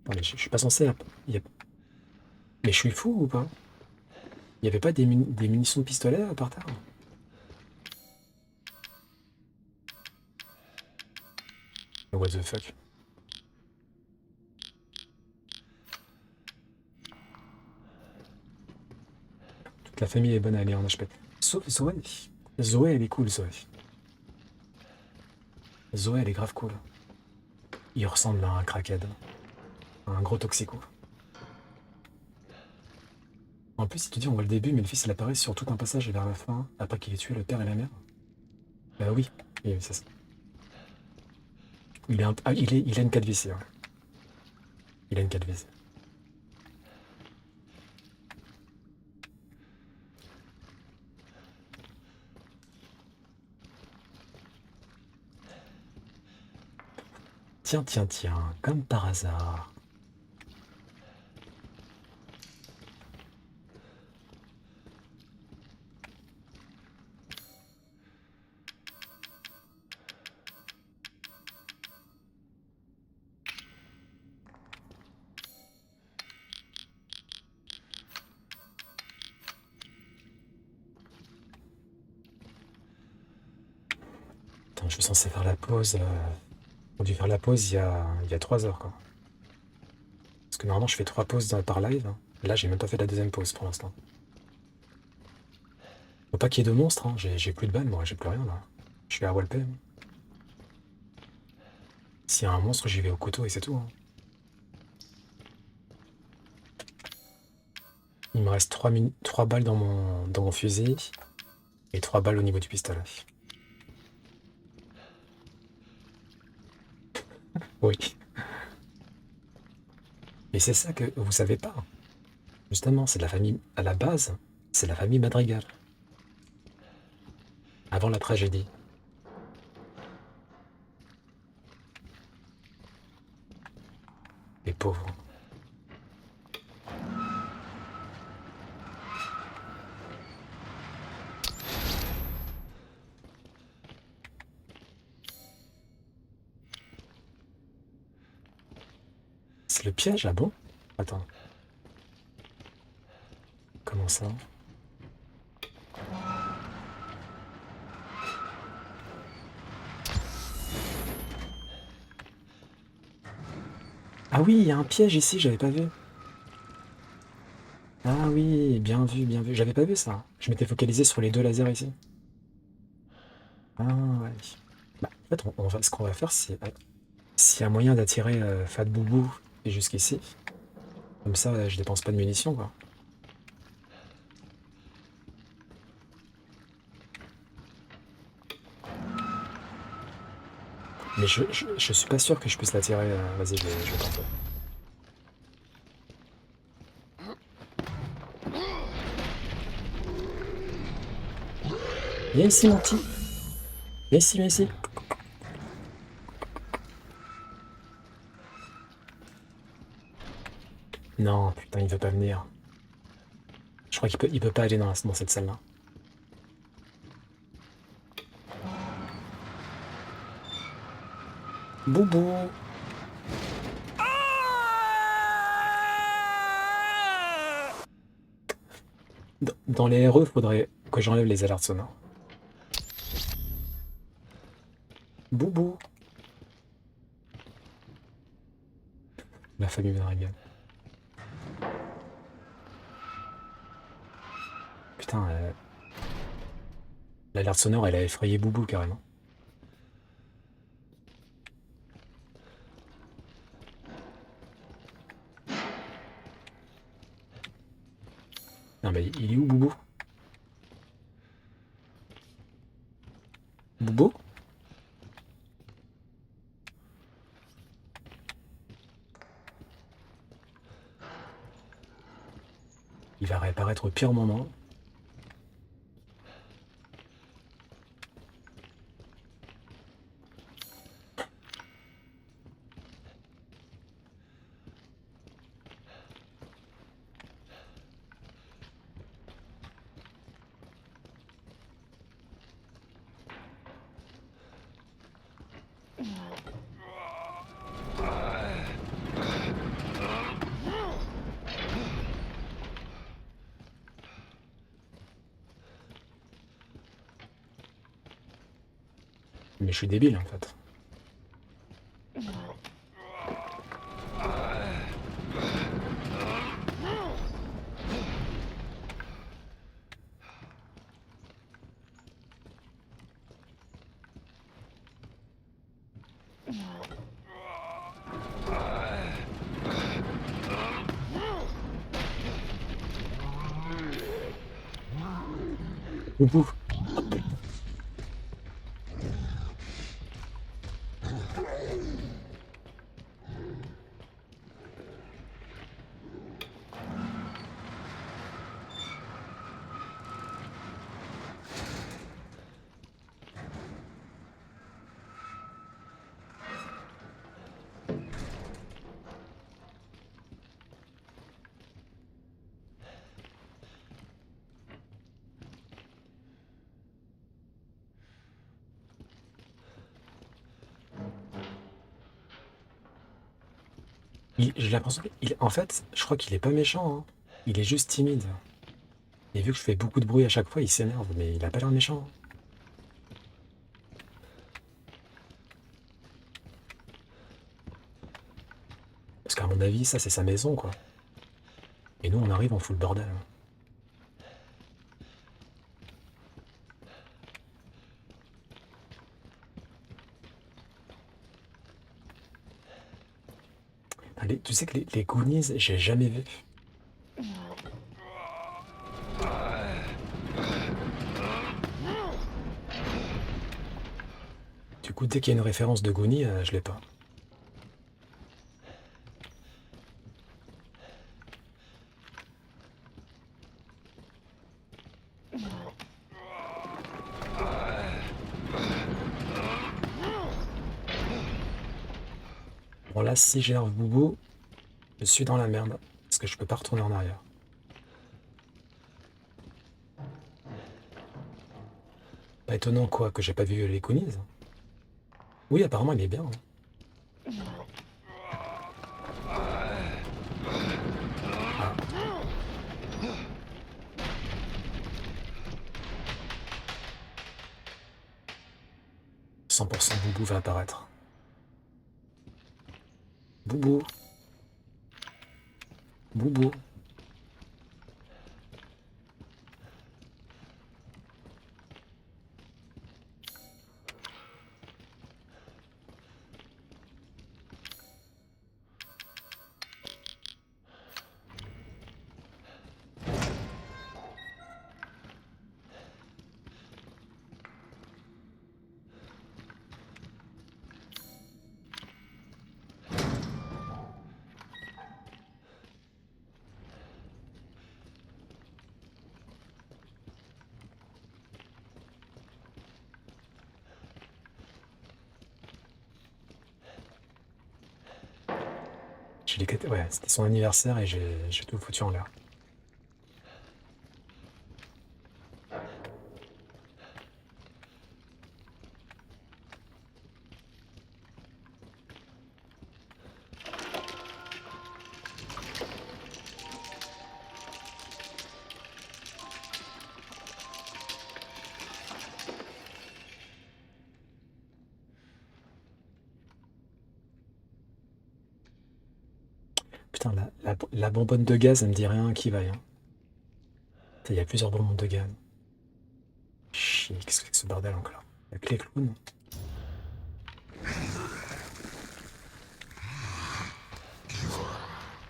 Attendez, je suis pas censé... Mais je suis fou ou pas? Il y avait pas des munitions de pistolet par terre? What the fuck? Toute la famille est bonne à aller en HP. Sauf Zoé. Zoé, elle est cool, Zoé. Zoé, elle est grave cool. Il ressemble à un crackhead. À un gros toxico. En plus, il te dit, on voit le début, mais le fils, il apparaît sur tout un passage vers la fin, après qu'il ait tué le père et la mère. Oui, oui, c'est ça. Il a une 4 VC, ouais. Il a une 4 VC. Tiens, tiens, tiens, comme par hasard. Attends, je suis censé faire la pause. J'ai dû faire la pause il y a 3 heures, quoi. Parce que normalement, je fais 3 pauses par live. Là, j'ai même pas fait la deuxième pause pour l'instant. Faut pas qu'il y ait de monstres, hein. J'ai plus de balles, moi, j'ai plus rien là. Je suis à Walpé. S'il y a un monstre, j'y vais au couteau et c'est tout, hein. Il me reste 3 balles dans mon fusil et 3 balles au niveau du pistolet. Oui. Et c'est ça que vous savez pas. Justement, c'est de la famille, à la base, c'est la famille Madrigal. Avant la tragédie. Les pauvres. C'est le piège, là, bon? Attends. Comment ça? Ah oui, il y a un piège ici, j'avais pas vu. Ah oui, bien vu, bien vu. J'avais pas vu ça. Je m'étais focalisé sur les 2 lasers ici. Ah ouais. Bah, en fait, ce qu'on va faire, c'est s'il y a moyen d'attirer Fat Boubou jusqu'ici, comme ça, je dépense pas de munitions, quoi. Mais je suis pas sûr que je puisse l'attirer. Vas-y, je vais tenter. Viens ici, mon petit. Viens ici, viens ici. Non, putain, il veut pas venir. Je crois qu'il peut pas aller dans cette salle-là. Boubou. Dans les RE, faudrait que j'enlève les alertes sonores. Boubou. La famille Madrigal. Putain, l'alerte sonore, elle a effrayé Boubou carrément. Non mais il est où Boubou? Boubou? Il va réapparaître au pire moment. Mais je suis débile en fait. Boubou. J'ai l'impression en fait, je crois qu'il est pas méchant, hein. Il est juste timide. Et vu que je fais beaucoup de bruit à chaque fois, il s'énerve, mais il a pas l'air méchant, hein. Parce qu'à mon avis, ça c'est sa maison, quoi. Et nous, on arrive, on fout le bordel, hein. Tu sais que les Goonies, j'ai jamais vu. Du coup, dès qu'il y a une référence de Goonies, je l'ai pas. Bon là, si j'énerve Boubou, je suis dans la merde. Parce que je peux pas retourner en arrière. Pas étonnant quoi, que j'ai pas vu les Goonies. Oui, apparemment il est bien, hein. Ah. 100% Boubou va apparaître. Boubou. Boubou. Ouais, c'était son anniversaire et j'ai tout foutu en l'air. Putain, la bonbonne de gaz, elle me dit rien qui vaille, hein. Il y a plusieurs bonbonnes de gaz. Chier, qu'est-ce que c'est que ce bordel encore? La clé clown.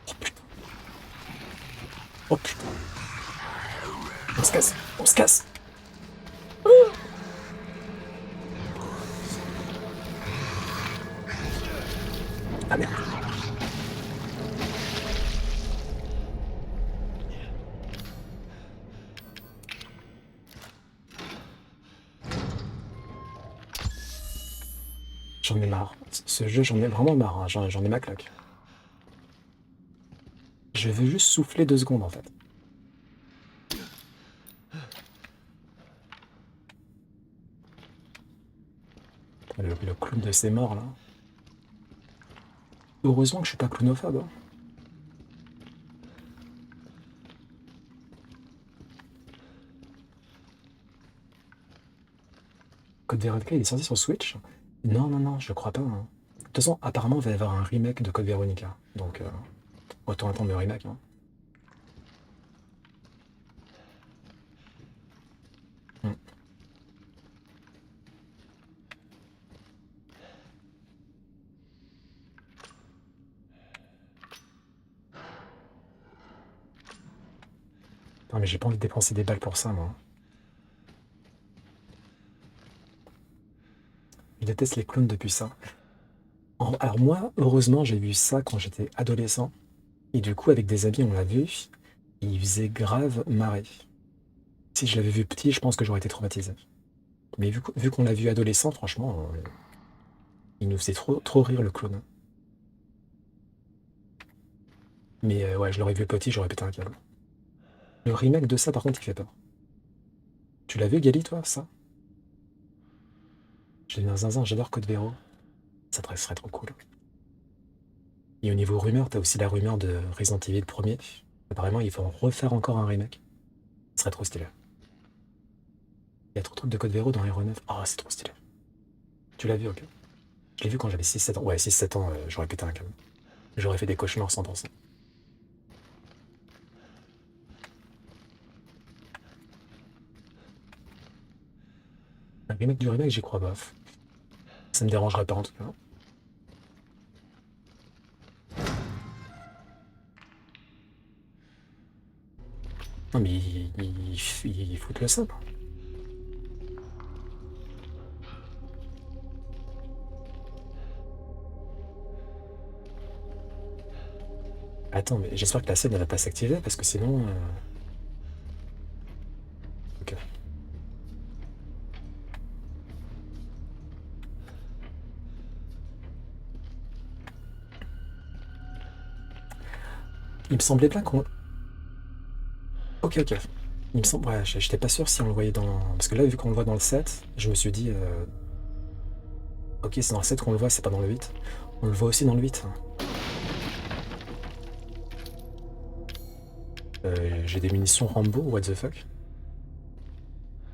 Oh putain. Oh putain. On se casse. On se casse. Ah merde. J'en ai marre. Ce jeu, j'en ai vraiment marre, hein. J'en ai ma claque. Je veux juste souffler 2 secondes en fait. Le clown de ses morts là. Heureusement que je suis pas clownophobe, hein. Code Veronica, il est sorti sur Switch? Non, non, non, je crois pas, hein. De toute façon, apparemment, il va y avoir un remake de Code Veronica. Donc, autant attendre le remake, hein. Hmm. Non, mais j'ai pas envie de dépenser des balles pour ça, moi. Il déteste les clones depuis ça. Alors moi, heureusement, j'ai vu ça quand j'étais adolescent. Et du coup, avec des amis, on l'a vu. Et il faisait grave marrer. Si je l'avais vu petit, je pense que j'aurais été traumatisé. Mais vu qu'on l'a vu adolescent, franchement, il nous faisait trop rire le clone. Mais ouais, je l'aurais vu petit, j'aurais pété un câble. Le remake de ça, par contre, il fait peur. Tu l'as vu, Gali, toi, ça? J'ai mis un zinzin, j'adore Code Véro. Ça serait trop cool. Et au niveau rumeur, t'as aussi la rumeur de Resident Evil 1er. Apparemment, il faut en refaire encore un remake. Ce serait trop stylé. Il y a trop de trucs de Code Véro dans Aéronef. Oh, c'est trop stylé. Tu l'as vu, ok? Je l'ai vu quand j'avais 6-7 ans. Ouais, 6-7 ans, j'aurais pété un câble. J'aurais fait des cauchemars 100%. Un remake du remake, j'y crois bof. Ça me dérangerait pas en tout cas. Non mais il fout le simple. Attends, mais j'espère que la scène ne va pas s'activer parce que sinon... Ok. Il me semblait pas qu'on... Ok. Il me semble... Ouais, j'étais pas sûr si on le voyait dans... Parce que là, vu qu'on le voit dans le 7, je me suis dit... Ok, c'est dans le 7 qu'on le voit, c'est pas dans le 8. On le voit aussi dans le 8. J'ai des munitions Rambo, what the fuck.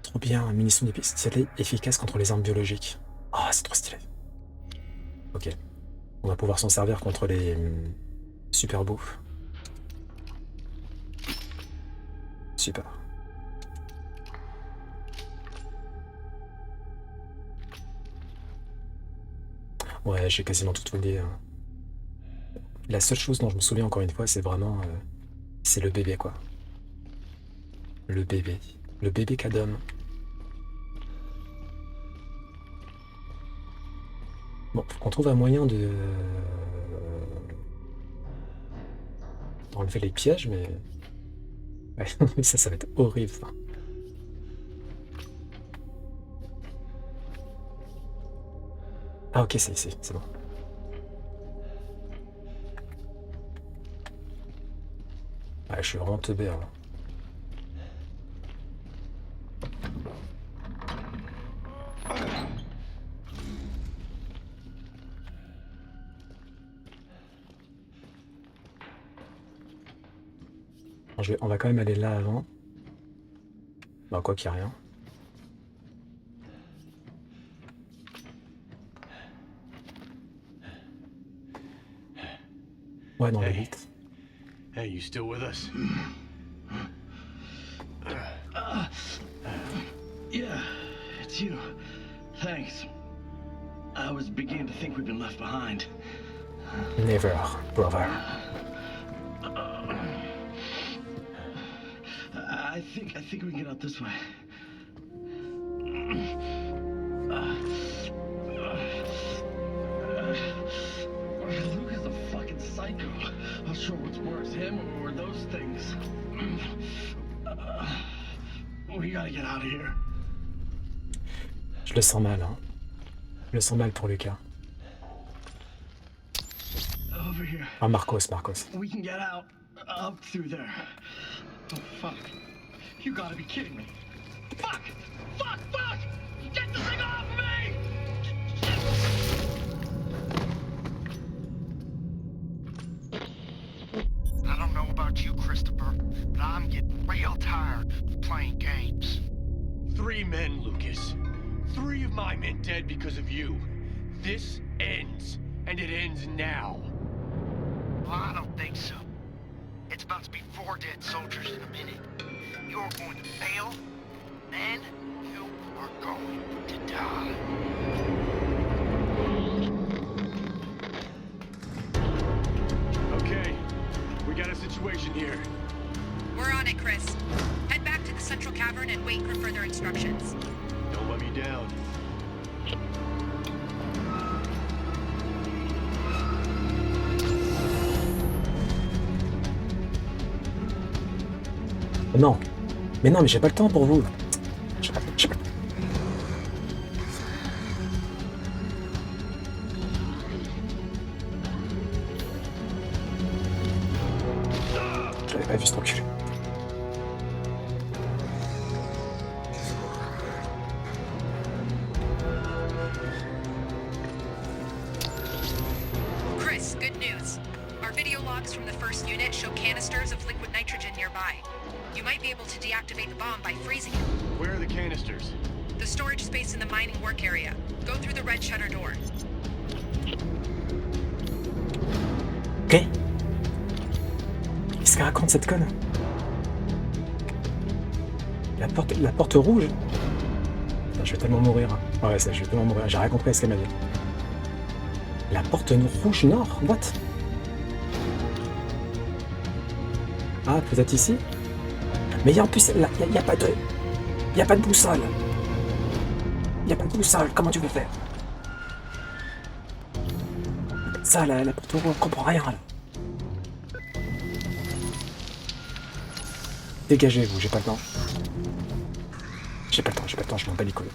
Trop bien, munitions d'épices efficaces contre les armes biologiques. Ah, c'est trop stylé. Ok. On va pouvoir s'en servir contre les super bouffes. Super. Ouais, j'ai quasiment tout fouillé. La seule chose dont je me souviens encore une fois, c'est vraiment... c'est le bébé, quoi. Le bébé. Le bébé Kadom. Bon, faut qu'on trouve un moyen de... d'enlever les pièges, mais... Ouais, ça va être horrible, ça. Ah ok, c'est ici, c'est bon. Ouais, je suis vraiment teubé, hein. On va quand même aller là avant. Bah quoi qu'il y a rien. Ouais, dans le 8. Hey, you still with us? Yeah, it's you. Thanks. I was beginning to think we'd been left behind. Never, brother. I think we can get out this way. Luke is a fucking psycho. Not sure what's worse, him or those things. We gotta get out of here. Je le sens mal, hein. Je le sens mal pour Lucas. Over here. Ah, Marcos. We can get out up through there. Oh fuck. You gotta be kidding me. Fuck! Get the thing off of me! I don't know about you, Christopher, but I'm getting real tired of playing games. 3 men, Lucas. 3 of my men dead because of you. This ends, and it ends now. Well, I don't think so. It's about to be 4 dead soldiers in a minute. You're going to fail, then you are going to die. Okay, we got a situation here. We're on it, Chris. Head back to the central cavern and wait for further instructions. Don't let me down. Non. Mais non, mais j'ai pas le temps pour vous. J'ai pas le temps. J'avais pas vu ce recul. Chris, good news. Our video logs from the first unit show canisters of liquid nitrogen nearby. You might be able to deactivate the bomb by freezing it. Where are the canisters? The storage space in the mining work area. Go through the red shutter door. Ok. Qu'est-ce qu'elle raconte cette conne? La porte rouge? Putain, je vais tellement mourir. Ouais, ça, je vais tellement mourir. J'ai rien compris à ce qu'elle m'a dit. La porte rouge nord? What? Ah, peut-être ici? Mais en plus, il n'y a pas de... Il n'y a pas de boussole. Il n'y a pas de boussole. Comment tu veux faire? Ça, la porte rouge, on comprend rien, là. Dégagez-vous, j'ai pas le temps. J'ai pas le temps, je m'en bats les couilles.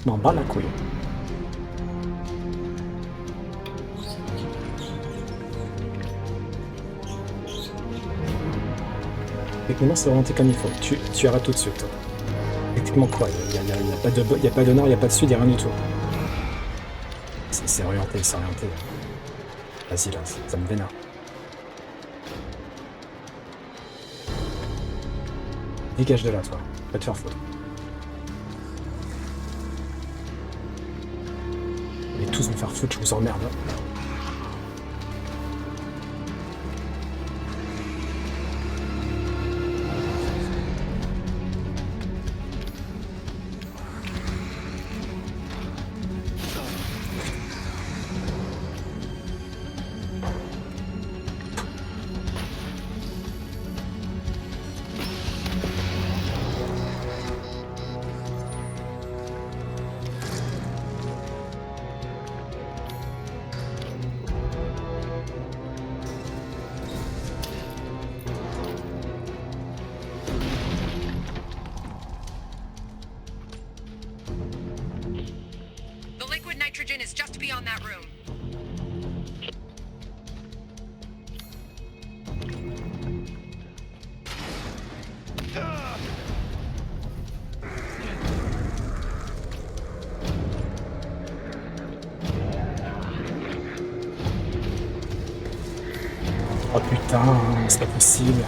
Je m'en bats la couille. Techniquement, c'est orienté comme il faut. Tu arrêtes tout de suite. Techniquement, quoi? Il n'y a pas de nord, il n'y a pas de sud, il n'y a rien du tout. C'est orienté, c'est orienté. Vas-y, là, ça me vénère. Dégage de là, toi. Va te faire foutre. Vous allez tous me faire foutre, je vous emmerde. The liquid nitrogen is just beyond that room. Oh putain, c'est pas possible.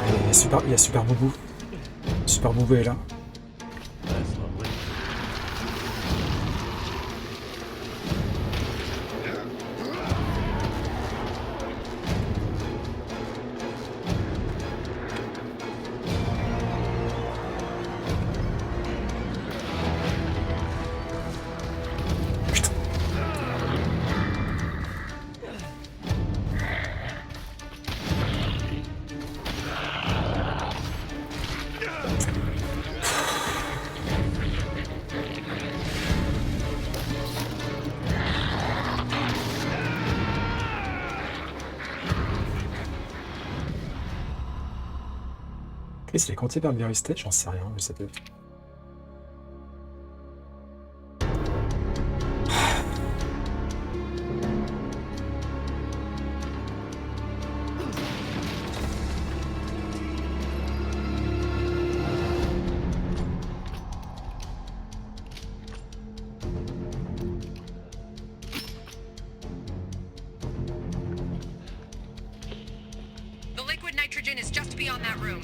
Allez, il y a Super Boubou. Super Boubou est là. That's lovely. Putain. Chris, il est compté par le virus tête, j'en sais rien, je sais pas. The liquid nitrogen is just beyond that room.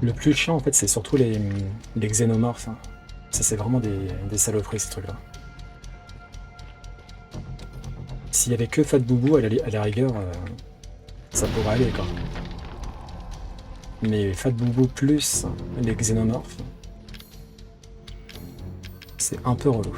Le plus chiant, en fait, c'est surtout les xénomorphes. Hein. Ça, c'est vraiment des saloperies, ces trucs-là. S'il y avait que Fat Boubou, à la rigueur, ça pourrait aller, quoi. Mais Fat Boubou plus les xénomorphes, c'est un peu relou.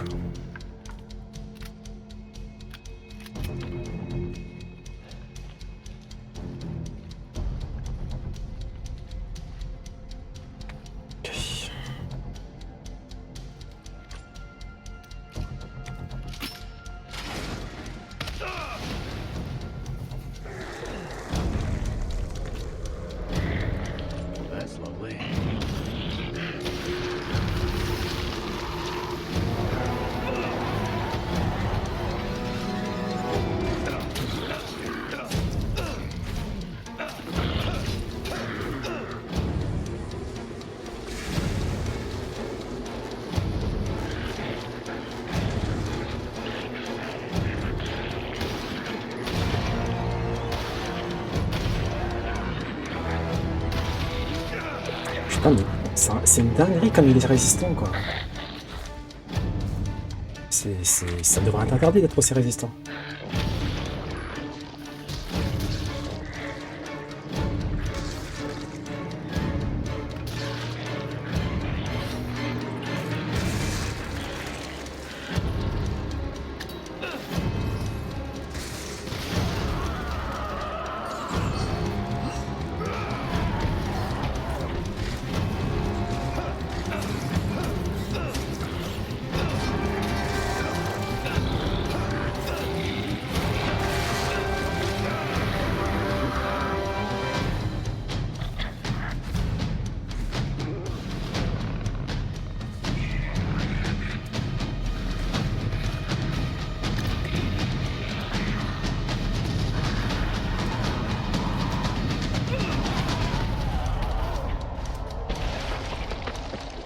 Putain, mais c'est une dinguerie comme il est résistant, quoi. Ça devrait être interdit d'être aussi résistant.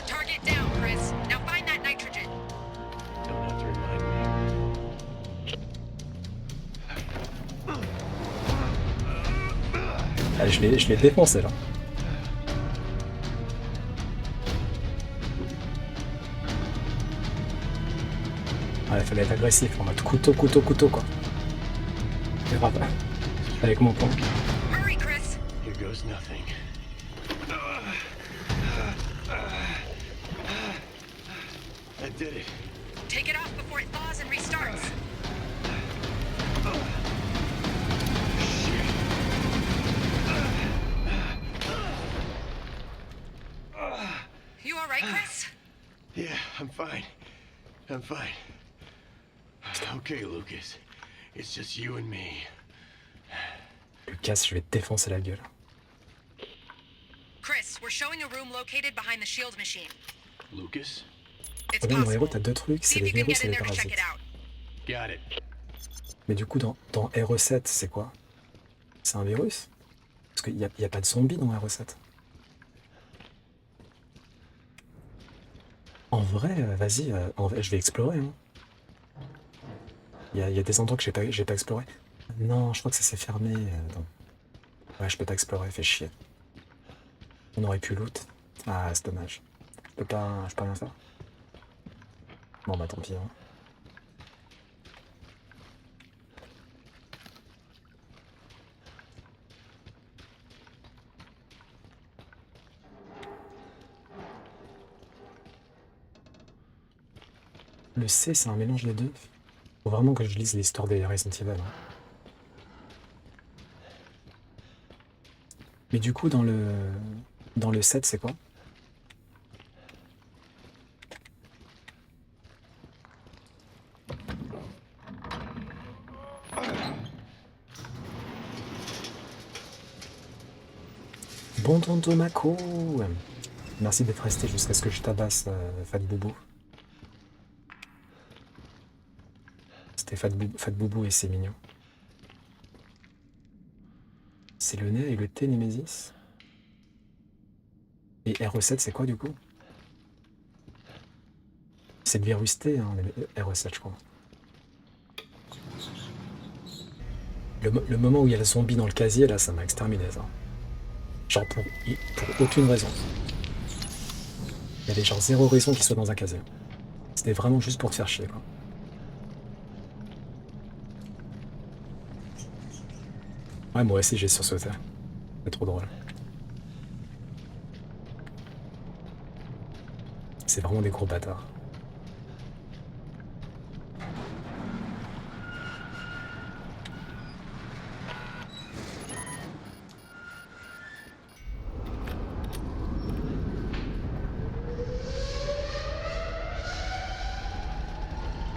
Target down, Chris. Now find that nitrogen. Don't have to remind me. Ah, je l'ai défoncé là. Ah, il fallait être agressif, en mode couteau quoi. C'est grave. Avec mon plan. Hurry, Chris. Here goes nothing. That did it. Take it off before it thaws and restarts. You all right, Chris? Yeah, I'm fine. I'm fine. Okay, Lucas. It's just you and me. Lucas, je vais te défoncer la gueule. Chris, we're showing a room located behind the shield machine. Lucas? It's Regarde, mon héros, possible. t'as deux trucs, See c'est if les you can virus get et in les there to check parasites. it out. Got it. Mais du coup, dans RE7, c'est quoi? C'est un virus? Parce qu'il y a pas de zombies dans RE7. En vrai, vas-y, je vais explorer. Hein. Il y a des endroits que j'ai pas exploré. Non, je crois que ça s'est fermé. Non. Ouais, je peux pas explorer, fait chier. On aurait pu loot. Ah, c'est dommage. Je peux rien faire. Bon bah tant pis. Hein. Le C, c'est un mélange des deux. Faut vraiment que je lise l'histoire des Resident Evil. Hein. Mais du coup, dans le 7, c'est quoi? Bon tonton Mako. Merci d'être resté jusqu'à ce que je tabasse Fat Boubou. C'était Fat Boubou et c'est mignon. C'est le nez et le T Némésis. Et RE7 c'est quoi du coup? C'est le virus T, hein, RE7 je crois. Le moment où il y a le zombie dans le casier là, ça m'a exterminé ça. Genre pour aucune raison. Il y avait genre zéro raison qu'il soit dans un casier. C'était vraiment juste pour te faire chier quoi. Ouais, moi aussi j'ai sursauté. C'est trop drôle. C'est vraiment des gros bâtards.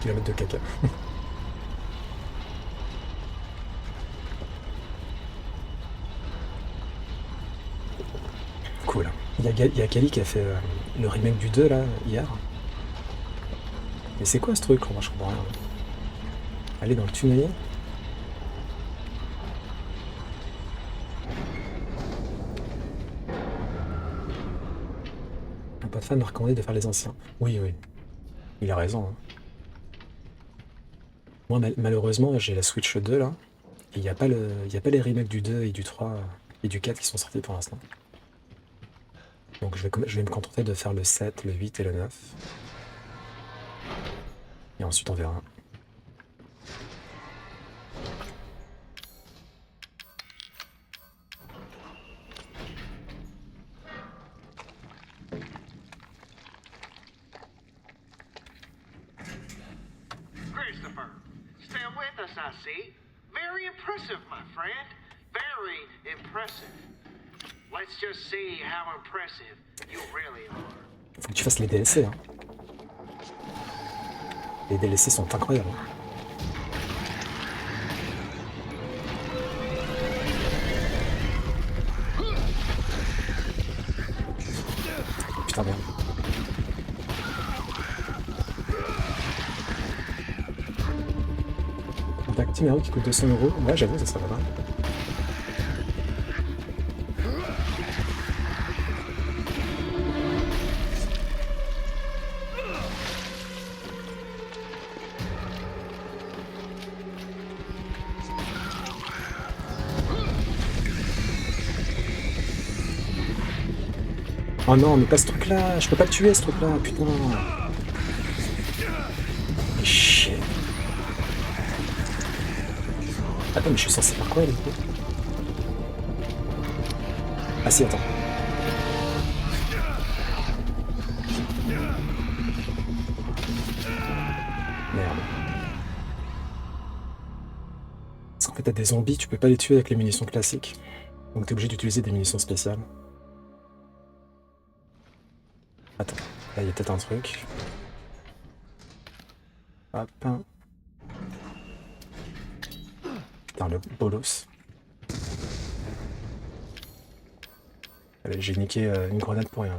Kilomètre de caca. Cool. Il y a Kali qui a fait le remake du 2 là, hier. Mais c'est quoi ce truc? Moi je comprends rien. Aller dans le tunnelier. Un pas de fan m'a recommandé de faire les anciens. Oui, oui. Il a raison. Hein. Moi malheureusement j'ai la Switch 2 là. Et il n'y a pas les remakes du 2 et du 3 et du 4 qui sont sortis pour l'instant. Donc je vais me contenter de faire le 7, le 8 et le 9. Et ensuite on verra. Christopher, still with us, I see. Very impressive, my friend. Very impressive. Let's just see how impressive you really are. Faut que tu fasses les DLC. Hein. Les DLC sont incroyables. Putain merde. Contact numéro qui coûte 200 €. Ouais, j'avoue, ça serait pas mal. Oh non, mais pas ce truc-là. Je peux pas le tuer, ce truc-là. Putain. Mais chier. Attends, mais je suis censé faire quoi, du coup? Ah si, attends. Merde. Parce qu'en fait, t'as des zombies, tu peux pas les tuer avec les munitions classiques. Donc t'es obligé d'utiliser des munitions spéciales. Attends, là il y a peut-être un truc. Hop. Putain, le bolos. Allez, j'ai niqué une grenade pour rien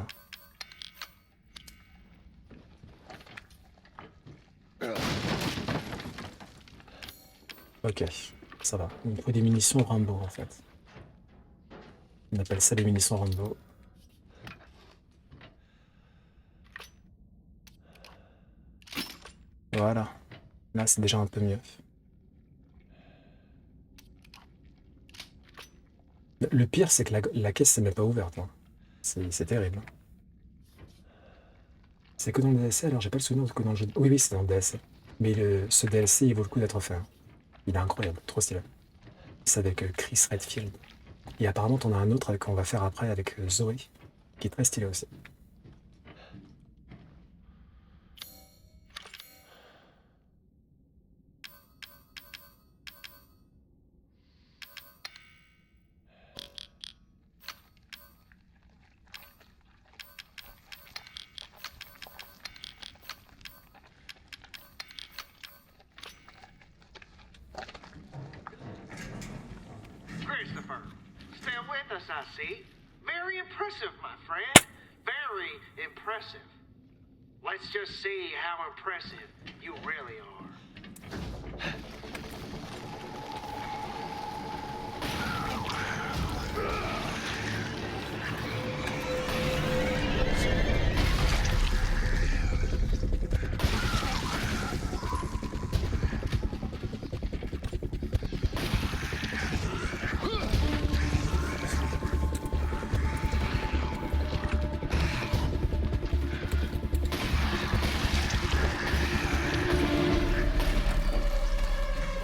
là. Ok, ça va. Il me faut des munitions Rambo en fait. On appelle ça les munitions Rambo. Voilà. Là c'est déjà un peu mieux. Le pire c'est que la caisse s'est même pas ouverte. Hein. C'est terrible. C'est que dans le DLC, alors j'ai pas le souvenir que dans le jeu. Oui, oui, c'est dans le DLC. Mais ce DLC il vaut le coup d'être fait. Hein. Il est incroyable, trop stylé. C'est avec Chris Redfield. Et apparemment t'en as un autre qu'on va faire après avec Zoé, qui est très stylé aussi. Christopher, still with us, I see. Very impressive, my friend. Very impressive. Let's just see how impressive you really are.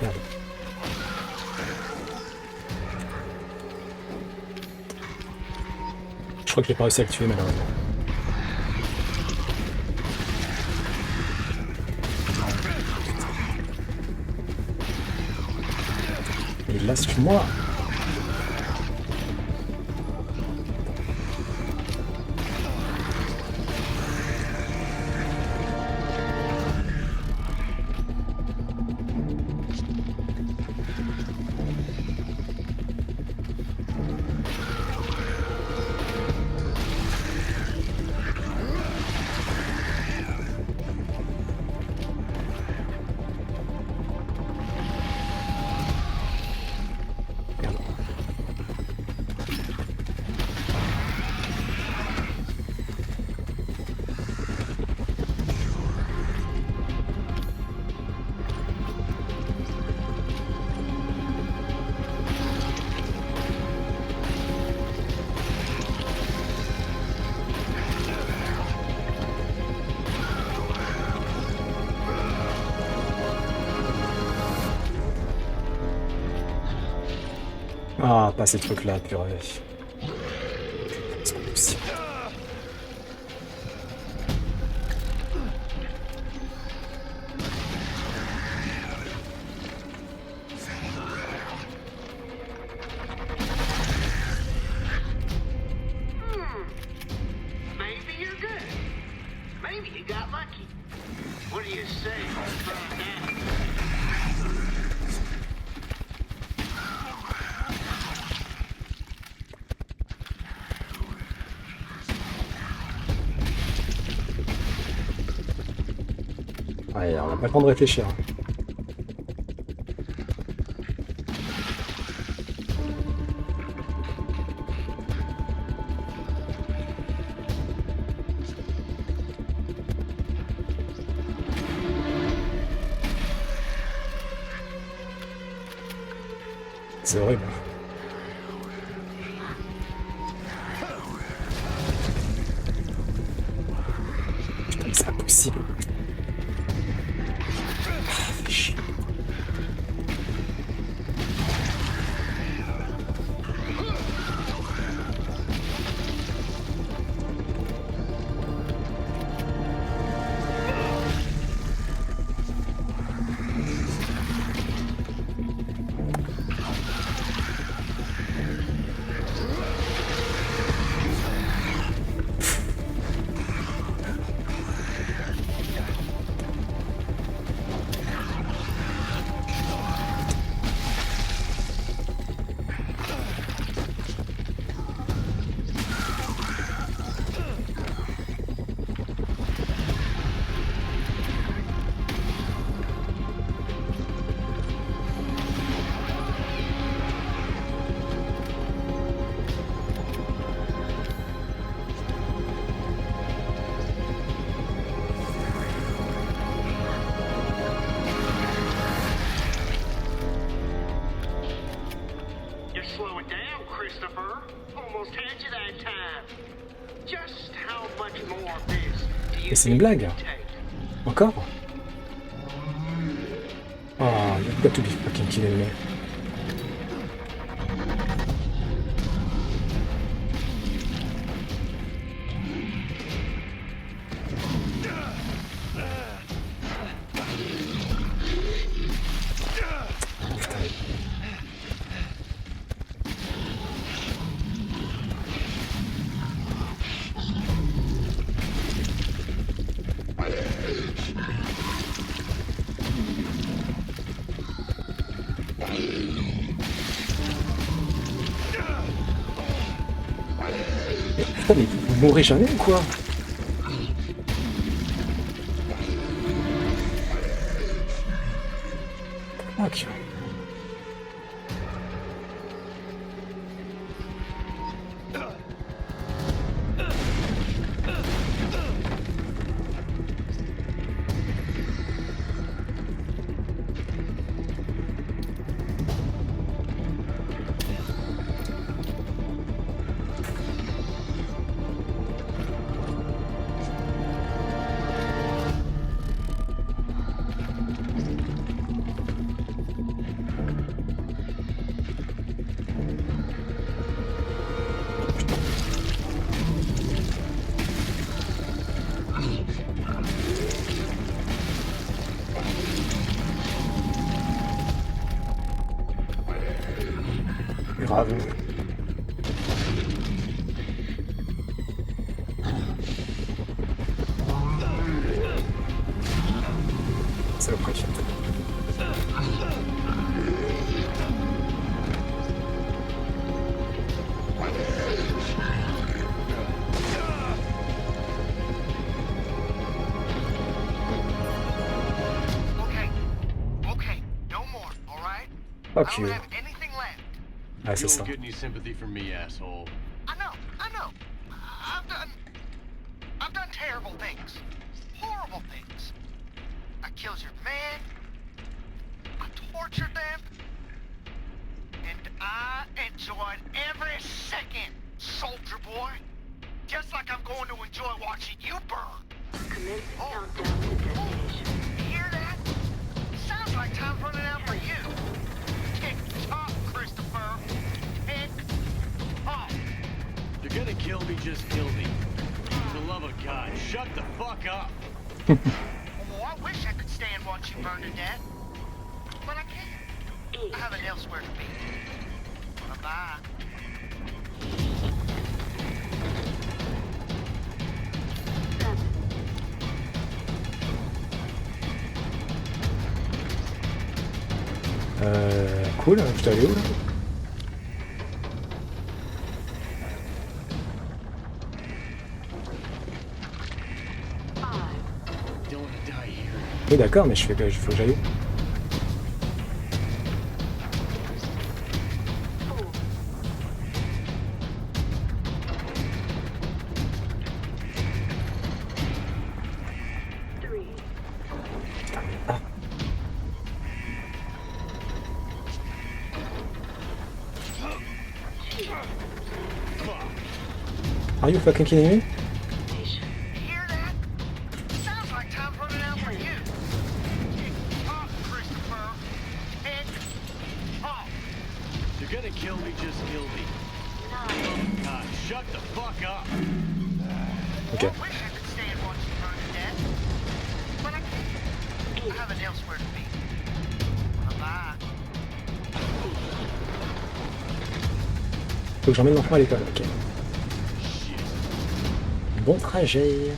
Merde. Je crois que j'ai pas réussi à le tuer malheureusement. Et lâche-moi! Ah, pas ces trucs-là, purée. C'est pas possible. Maybe you're good. Maybe you got lucky. What do you say? Ouais, on n'a pas le temps de réfléchir. Hein. C'est horrible. Putain, mais c'est pas possible. Ah, fais chier. You're slowing down, Christopher. Almost had you that time. Just how much more of this do you Mais c'est une think blague. you can take? Encore? Oh, you've got to be fucking kidding me. Putain, mais vous mourrez jamais ou quoi? Ok. Grave. C'est le prix. Okay, no more, all right? Fuck I you. don't have anything left. Ah, You c'est ça. don't get any sympathy from me, asshole. I know. I've done terrible things. Horrible things. I killed your man. I tortured them. And I enjoyed every second, soldier boy. Just like I'm going to enjoy watching you burn. Commence countdown to detonation. You hear that? Sounds like time's running out for you. Tick tock, Christopher. you're gonna kill me, just kill me. For the love of God, shut the fuck up. Oh, I wish I could stay and watch you burn to death. But I can't. I have it elsewhere to be. Bye-bye. Cool, je dois aller où là? Don't wanna die here. Oui d'accord, mais faut que j'aille où? Ah, are you fucking kidding me? You hear that? Sounds like time's running out for you. Tick tock, Christopher. Tick tock. You're gonna kill me, just kill me. God, shut the fuck up. Ok. I wish I could stay and watch you burn to death. But I can't. I have it elsewhere to be. Bye-bye. Faut que j'emmène l'enfant à l'école, ok. Bon trajet.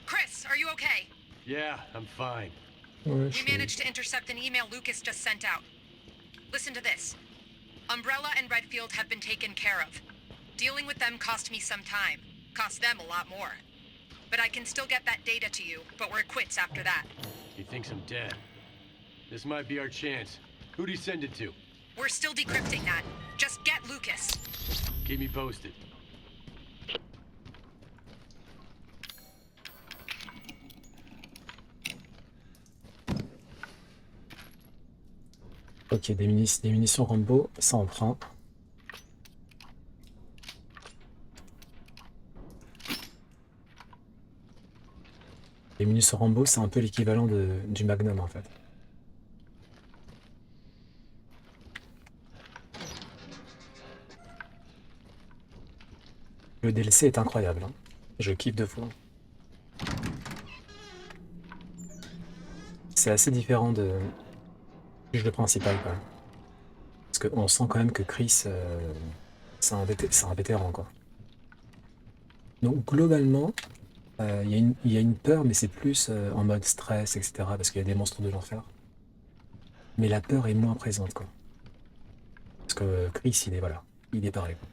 Chris, are you okay? Yeah, I'm fine. Ouais, We je suis- managed to intercept an email Lucas just sent out. Listen to this. Umbrella and Redfield have been taken care of. Dealing with them cost me some time. Cost them a lot more. But I can still get that data to you, but we're quits after that. He thinks I'm dead. This might be our chance. Who'd he send it to? We're still decrypting that. Just get Lucas. Keep me posted. Ok, des munitions Rambo, ça en prend. Les munitions Rambo, c'est un peu l'équivalent du Magnum en fait. Le DLC est incroyable, hein. Je kiffe de fou. C'est assez différent du jeu principal quand même. Parce qu'on sent quand même que Chris, c'est un vétéran quoi. Donc globalement, il y a une peur, mais c'est plus en mode stress, etc. Parce qu'il y a des monstres de l'enfer. Mais la peur est moins présente quoi. Parce que Chris, voilà, il est pareil quoi.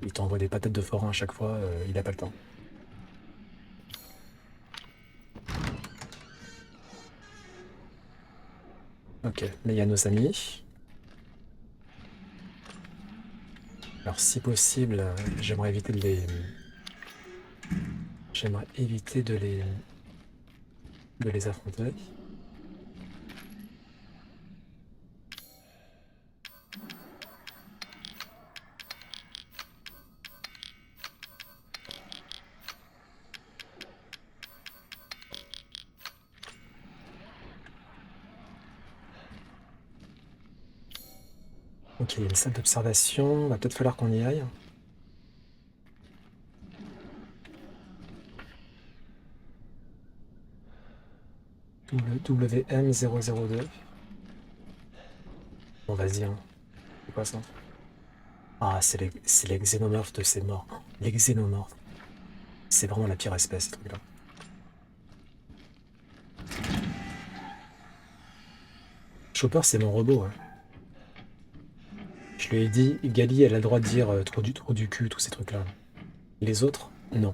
Il t'envoie des patates de forain à chaque fois, il a pas le temps. Ok, là il y a nos amis. Alors si possible, j'aimerais éviter de les... J'aimerais éviter de les affronter. Ok, il y a une salle d'observation, va peut-être falloir qu'on y aille. Le WM002. Bon, vas-y, hein. C'est quoi ça? Ah, c'est les xénomorphes de ces morts. Les xénomorphes. C'est vraiment la pire espèce, ces trucs-là. Chopper, c'est mon robot, hein. Je lui ai dit, Gali, elle a le droit de dire trop du cul, tous ces trucs-là. Les autres, non.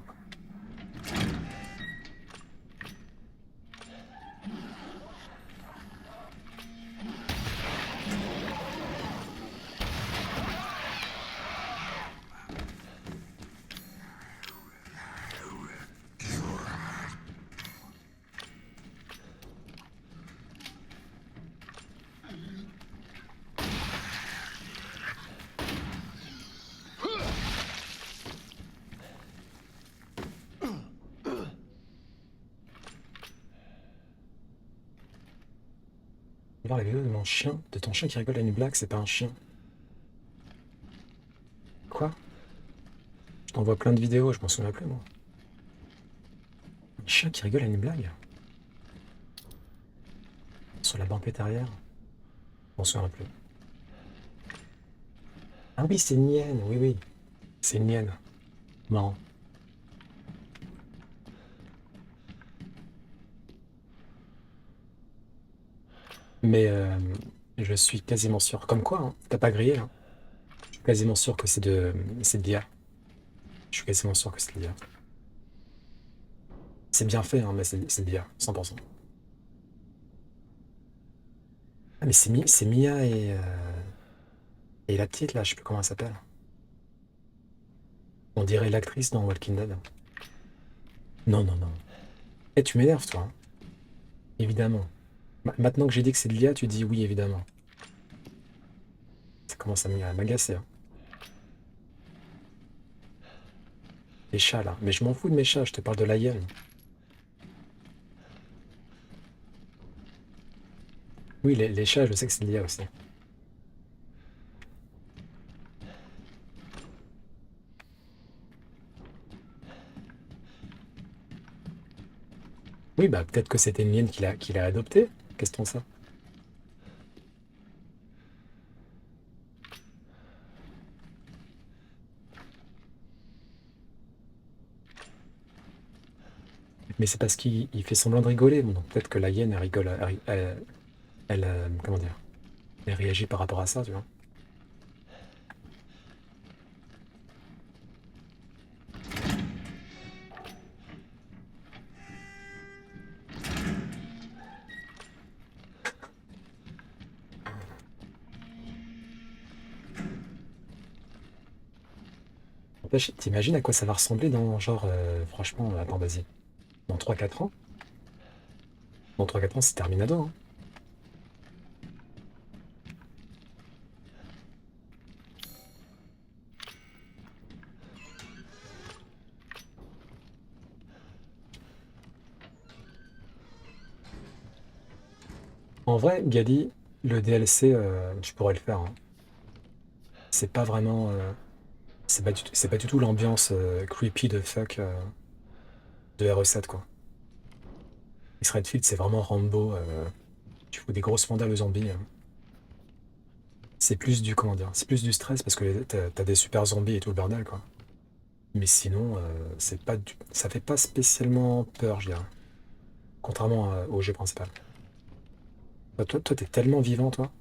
voir la vidéo de mon chien, de ton chien qui rigole à une blague, c'est pas un chien. Quoi? Je t'envoie plein de vidéos, je m'en souviens plus moi. Un chien qui rigole à une blague? Sur la banquette arrière? Je m'en souviens plus. Ah oui, c'est une hyène, oui, oui. C'est une hyène. Marrant. Mais je suis quasiment sûr. Comme quoi, hein, t'as pas grillé, hein. Je suis quasiment sûr que c'est de l'IA. Je suis quasiment sûr que c'est de l'IA. C'est bien fait, hein, mais c'est de l'IA, 100%. Ah, mais c'est Mia et la petite, là, je sais plus comment elle s'appelle. On dirait l'actrice dans Walking Dead. Non, non, non. Eh, tu m'énerves, toi, hein. Évidemment. Maintenant que j'ai dit que c'est de l'IA, tu dis oui, évidemment. Ça commence à m'agacer, hein. Les chats, là. Mais je m'en fous de mes chats, je te parle de la hyène. Oui, les chats, je sais que c'est de l'IA aussi. Oui, bah peut-être que c'était une hyène qu'il a adoptée. Qu'est-ce que ça? Mais c'est parce qu'il fait semblant de rigoler. Bon, donc peut-être que la hyène, elle rigole, comment dire, elle réagit par rapport à ça, tu vois. N'empêche, t'imagines à quoi ça va ressembler dans, genre, franchement, attends, vas-y, dans 3-4 ans? Dans 3-4 ans, c'est Terminado, hein. En vrai, Gali, le DLC, je pourrais le faire, hein. C'est pas vraiment, c'est pas du tout l'ambiance creepy de fuck de RE7, quoi. Chris Redfield, c'est vraiment Rambo. Tu fous des grosses mandales aux zombies, hein. C'est plus du, comment dire, c'est plus du stress parce que t'as des super zombies et tout le bordel, quoi. Mais sinon, ça fait pas spécialement peur, je dirais. Contrairement au jeu principal. Toi, t'es tellement vivant, toi.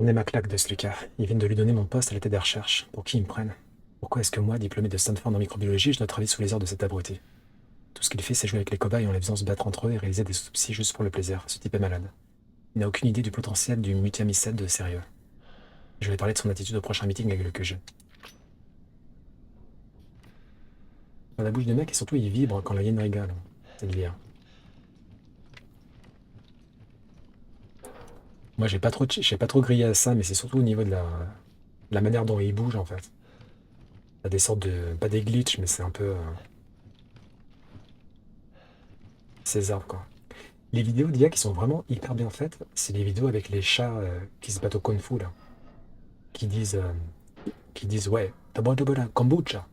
On est ma claque de ce Lucas. Ils viennent de lui donner mon poste à la tête des recherches. Pour qui ils me prennent? Pourquoi est-ce que moi, diplômé de Stanford en microbiologie, je dois travailler sous les ordres de cet abruti? Tout ce qu'il fait, c'est jouer avec les cobayes en les faisant se battre entre eux et réaliser des autopsies juste pour le plaisir. Ce type est malade. Il n'a aucune idée du potentiel du mutiamycète de sérieux. Je vais parler de son attitude au prochain meeting avec le QG. Dans la bouche du mec et surtout il vibre quand la hyène rigole. C'est le lire. Moi j'ai pas trop grillé à ça, mais c'est surtout au niveau de la manière dont il bouge en fait. T'as des sortes de. Pas des glitches, mais c'est un peu. César quoi. Les vidéos d'IA qui sont vraiment hyper bien faites, c'est les vidéos avec les chats qui se battent au kung fu là. Qui disent. Ouais, tabata kombucha.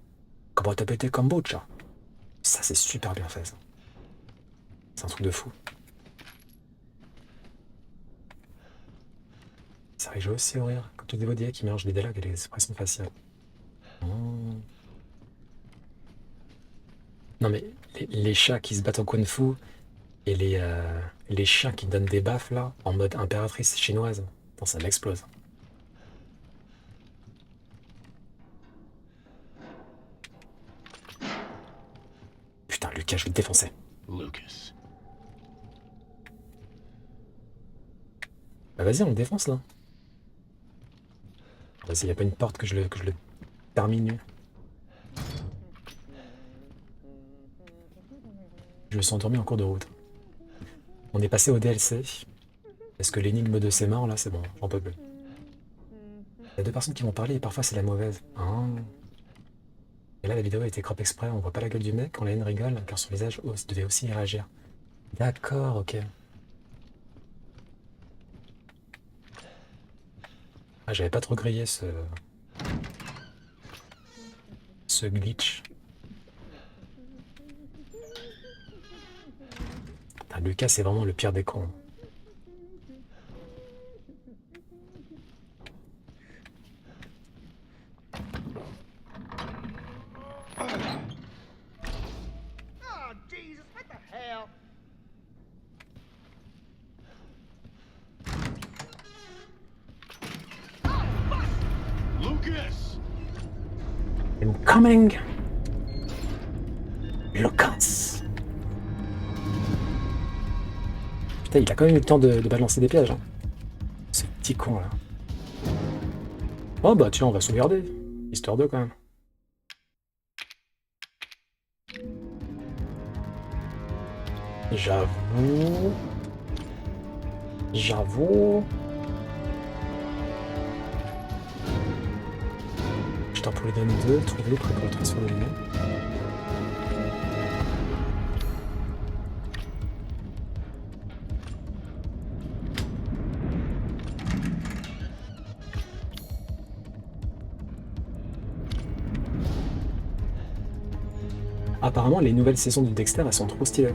Comment t'as pété kombucha? Ça c'est super bien fait ça. C'est un truc de fou. Ça rigole aussi à rire quand tu vois des IA qui mélangent les dialogues et les expressions faciales. Oh. Non mais les chats qui se battent en kung fu et les chiens qui donnent des baffes là en mode impératrice chinoise. Attends, ça m'explose. Putain, Lucas, je vais te défoncer. Lucas. Bah vas-y, on le défonce là. s'il n'y a pas une porte que je le termine. Je me suis endormi en cours de route. On est passé au DLC. Est-ce que l'énigme de ces morts là, c'est bon, j'en peux plus. Il y a 2 personnes qui m'ont parlé et parfois c'est la mauvaise. Ah. Et là la vidéo a été crop exprès, on voit pas la gueule du mec quand la haine rigole car son visage devait aussi y réagir. D'accord, ok. Ah, j'avais pas trop grillé ce glitch. Putain, Lucas c'est vraiment le pire des cons. Oh, Jesus, what the hell? Lucas! I'm coming! Lucas! Putain, il a quand même eu le temps de balancer des pièges. Hein. Ce petit con là. Oh bah tiens, on va sauvegarder. Histoire de quand même. J'avoue. Je t'en pour les donner 2, trouver prêt pour le transfert de lumière. Apparemment, les nouvelles saisons de Dexter, elles sont trop stylées.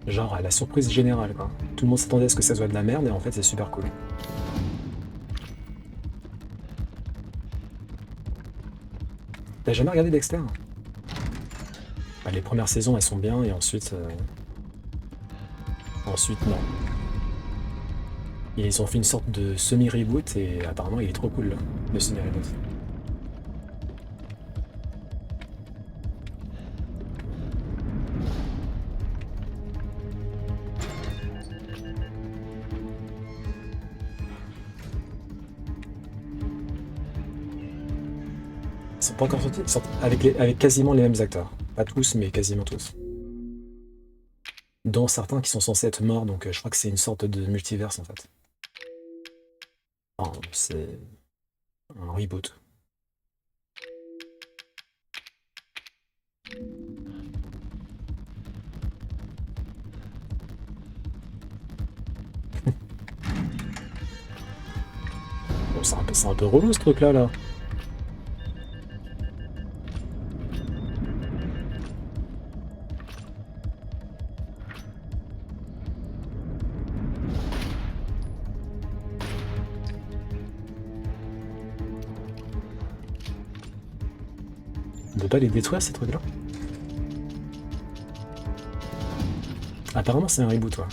Genre, à la surprise générale, quoi. Tout le monde s'attendait à ce que ça soit de la merde, et en fait, c'est super cool. T'as jamais regardé Dexter? Bah, les premières saisons, elles sont bien, et ensuite... Ensuite, non. Et ils ont fait une sorte de semi-reboot, et apparemment, il est trop cool, là, le semi-reboot. Ils sont pas encore sortis, ils sortent avec quasiment les mêmes acteurs. Pas tous, mais quasiment tous. Dont certains qui sont censés être morts, donc je crois que c'est une sorte de multiverse en fait. Enfin, c'est un reboot. Bon, c'est un peu relou ce truc là. On peut pas les détruire ces trucs là. Apparemment c'est un reboot, ouais.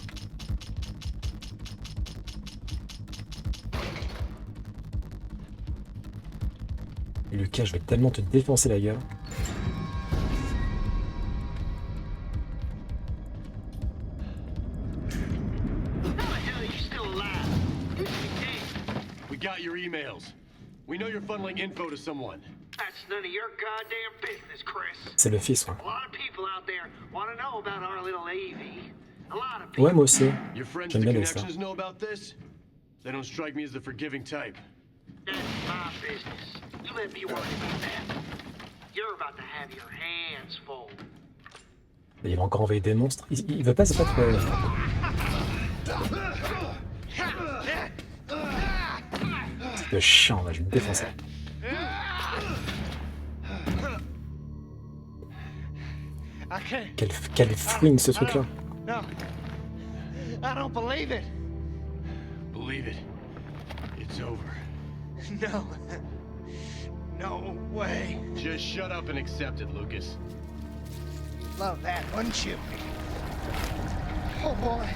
Et Lucas, je vais tellement te défoncer la gueule. We got your emails. We know you're funneling info to someone. That's none of your goddamn business, Chris. C'est le fils, ouais. A lot of people out there want to know about our little AV. A lot of Ouais, people. moi aussi. Your friends J'aime the bien Dexter. connections know about this? They don't strike me as the forgiving type. That's my business. You let me worry about that. You're about to have your hands full. Il va encore envoyer des monstres. Il veut pas se battre. Le chien, là, je vais me défoncer. I can't. Quelle fouine ce truc là. No. I don't believe it. Believe it. It's over. No. No way. Just shut up and accept it, Lucas. Love that, wouldn't you? Oh boy.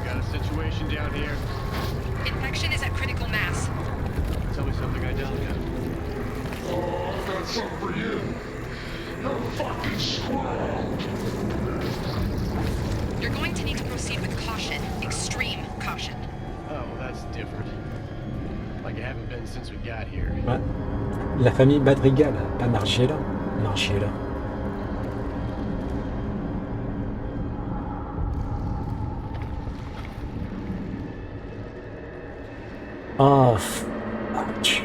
Got a situation down here. Infection is at critical mass. Tell me something I don't know. I've got something for you. You're a fucking squirrel. You're going to need to proceed with caution, extreme caution. Oh, well, that's different. Like I haven't been since we got here. Ouais. La famille Madrigal, pas Margiela. Margiela. Ah, ouch.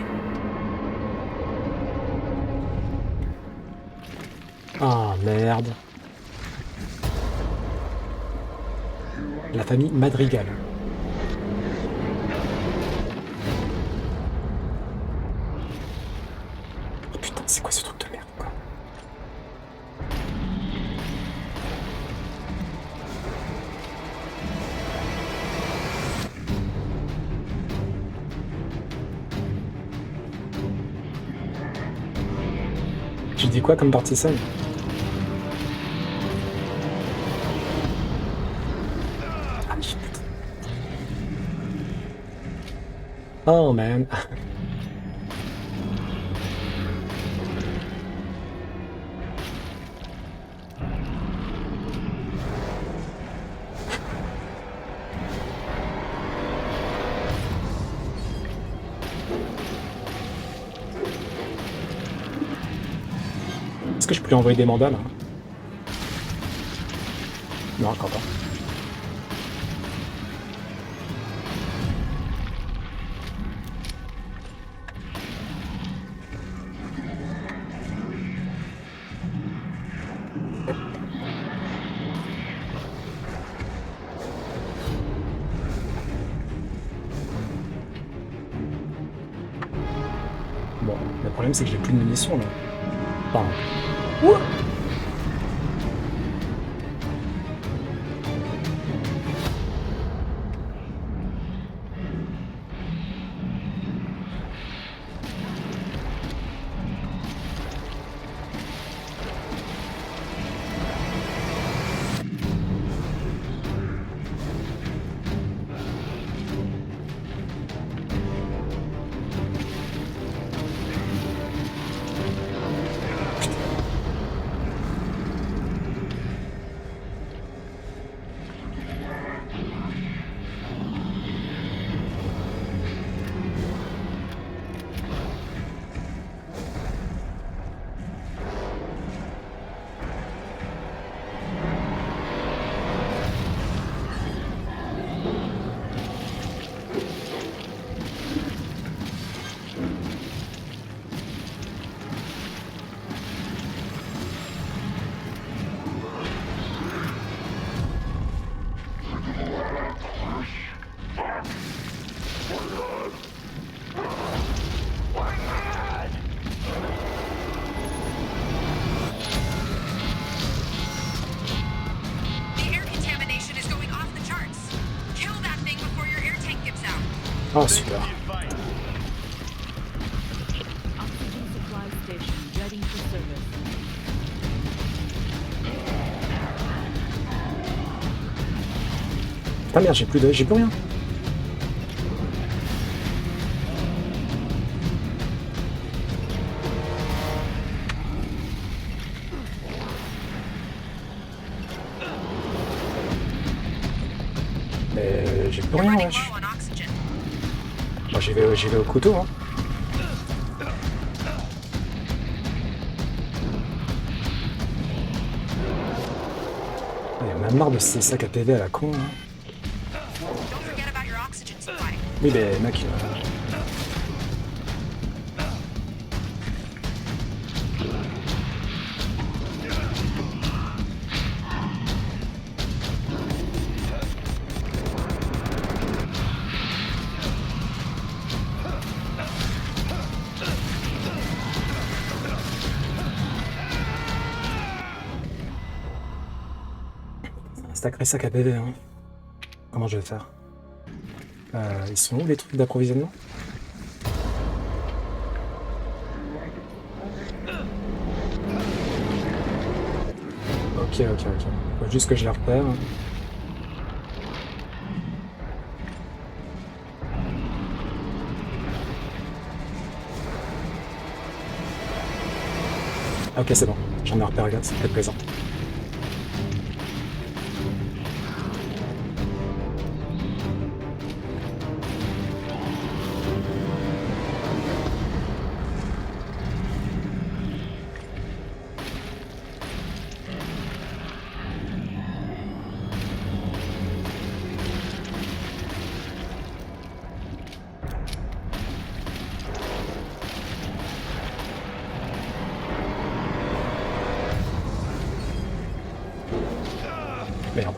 Ah, merde. La famille Madrigal. Oh putain, c'est quoi ce truc de merde, quoi? J'ai dit quoi comme partisan? Ah, putain. Oh man. Est-ce que je peux lui envoyer des mandats là? Non, encore pas. Bon, le problème c'est que j'ai plus de munitions là. Enfin. Ouah. Oh, super. Oxygen supply station ready for service. Ah merde, j'ai plus rien. Mais j'ai plus rien, wesh. Moi j'y vais au couteau, hein. Il y a même marre de ces sacs à PV à la con, hein. Oui, mais mec. Sacré sac à PV, hein. Comment je vais faire? Ils sont où les trucs d'approvisionnement? Ok. Faut juste que je les repère. Ok, c'est bon. J'en ai repéré, regarde, c'est très plaisant. Merde.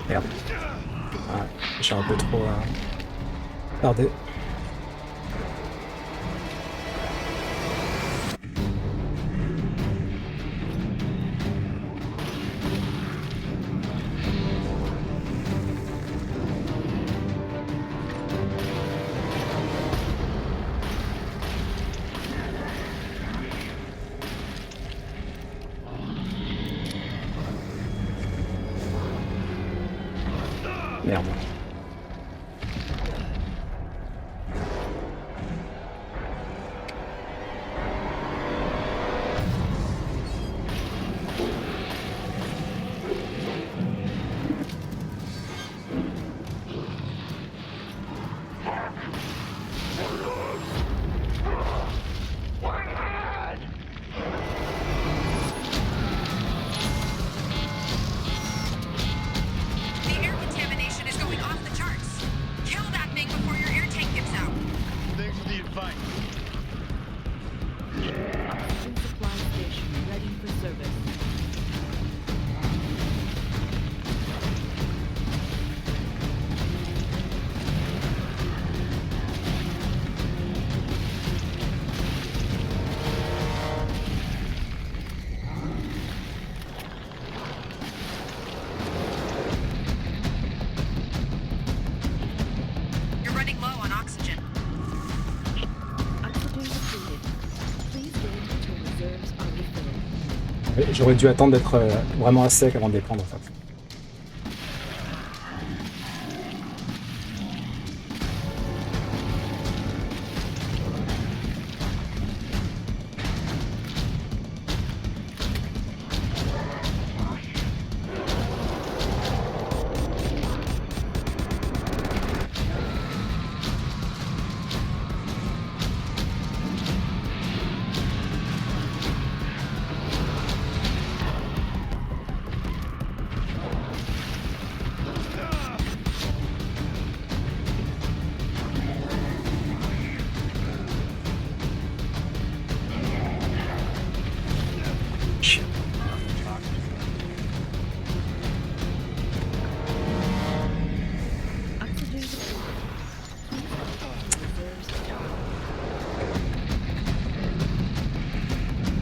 Merde. Ouais, j'ai un peu trop tardé. Merde. The air contamination is going off the charts. Kill that thing before your air tank gives out. Thanks for the advice. Oxygen supply station ready for service. You're running low on oxygen. Oxygen depleted. Please wait until reserves are refilled. J'aurais dû attendre d'être vraiment à sec avant de les prendre en fait. Chien. Oxygen depleted.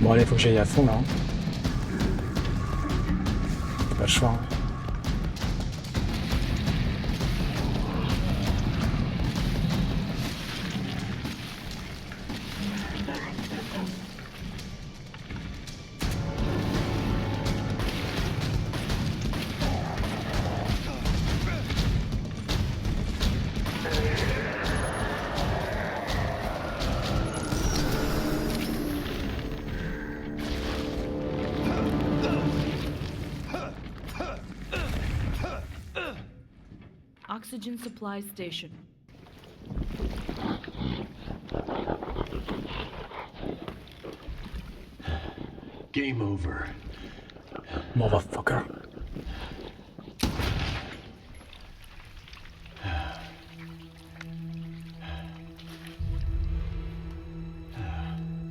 Bon allez, faut que j'aille à fond là. Hein. Pas le choix. Hein. Oxygen supply station. Game over. Motherfucker.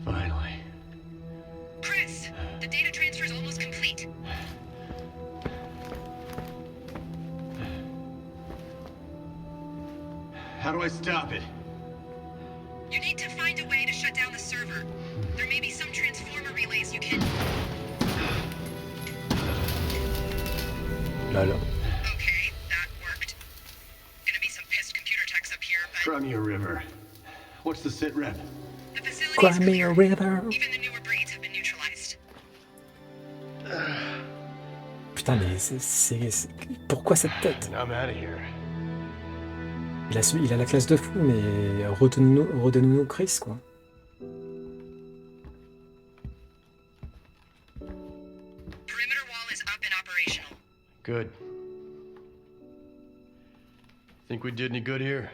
Finally. Chris, the data transfer is almost complete. How do I stop it? You need to find a way to shut down the server. There may be some transformer relays you can... Là là. Okay, that worked. Gonna be some pissed computer techs up here, but Crimea River. What's the sit rep? the facility is Crimea clear. River. Even the newer breeds have been neutralized. Putain mais pourquoi cette tête? I'm out of here. Il a la classe de fou, mais redonnez-nous Chris, quoi. Perimeter wall is up and operational. Good. Think we did any good here?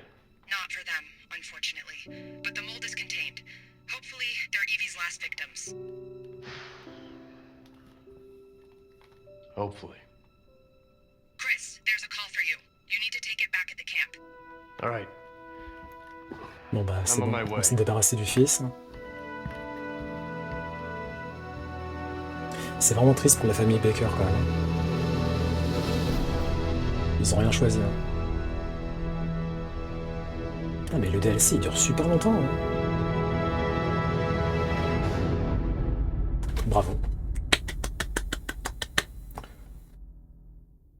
Not for them, unfortunately. But the mold is contained. Hopefully, they're Evie's last victims. Hopefully. Chris, there's a call for you. You need to take it back at the camp. All right. Bon bah c'est I'm on bon, my way. on s'est débarrassé du fils. C'est vraiment triste pour la famille Baker quand même. Ils ont rien choisi. Hein. Ah mais le DLC il dure super longtemps. Hein. Bravo.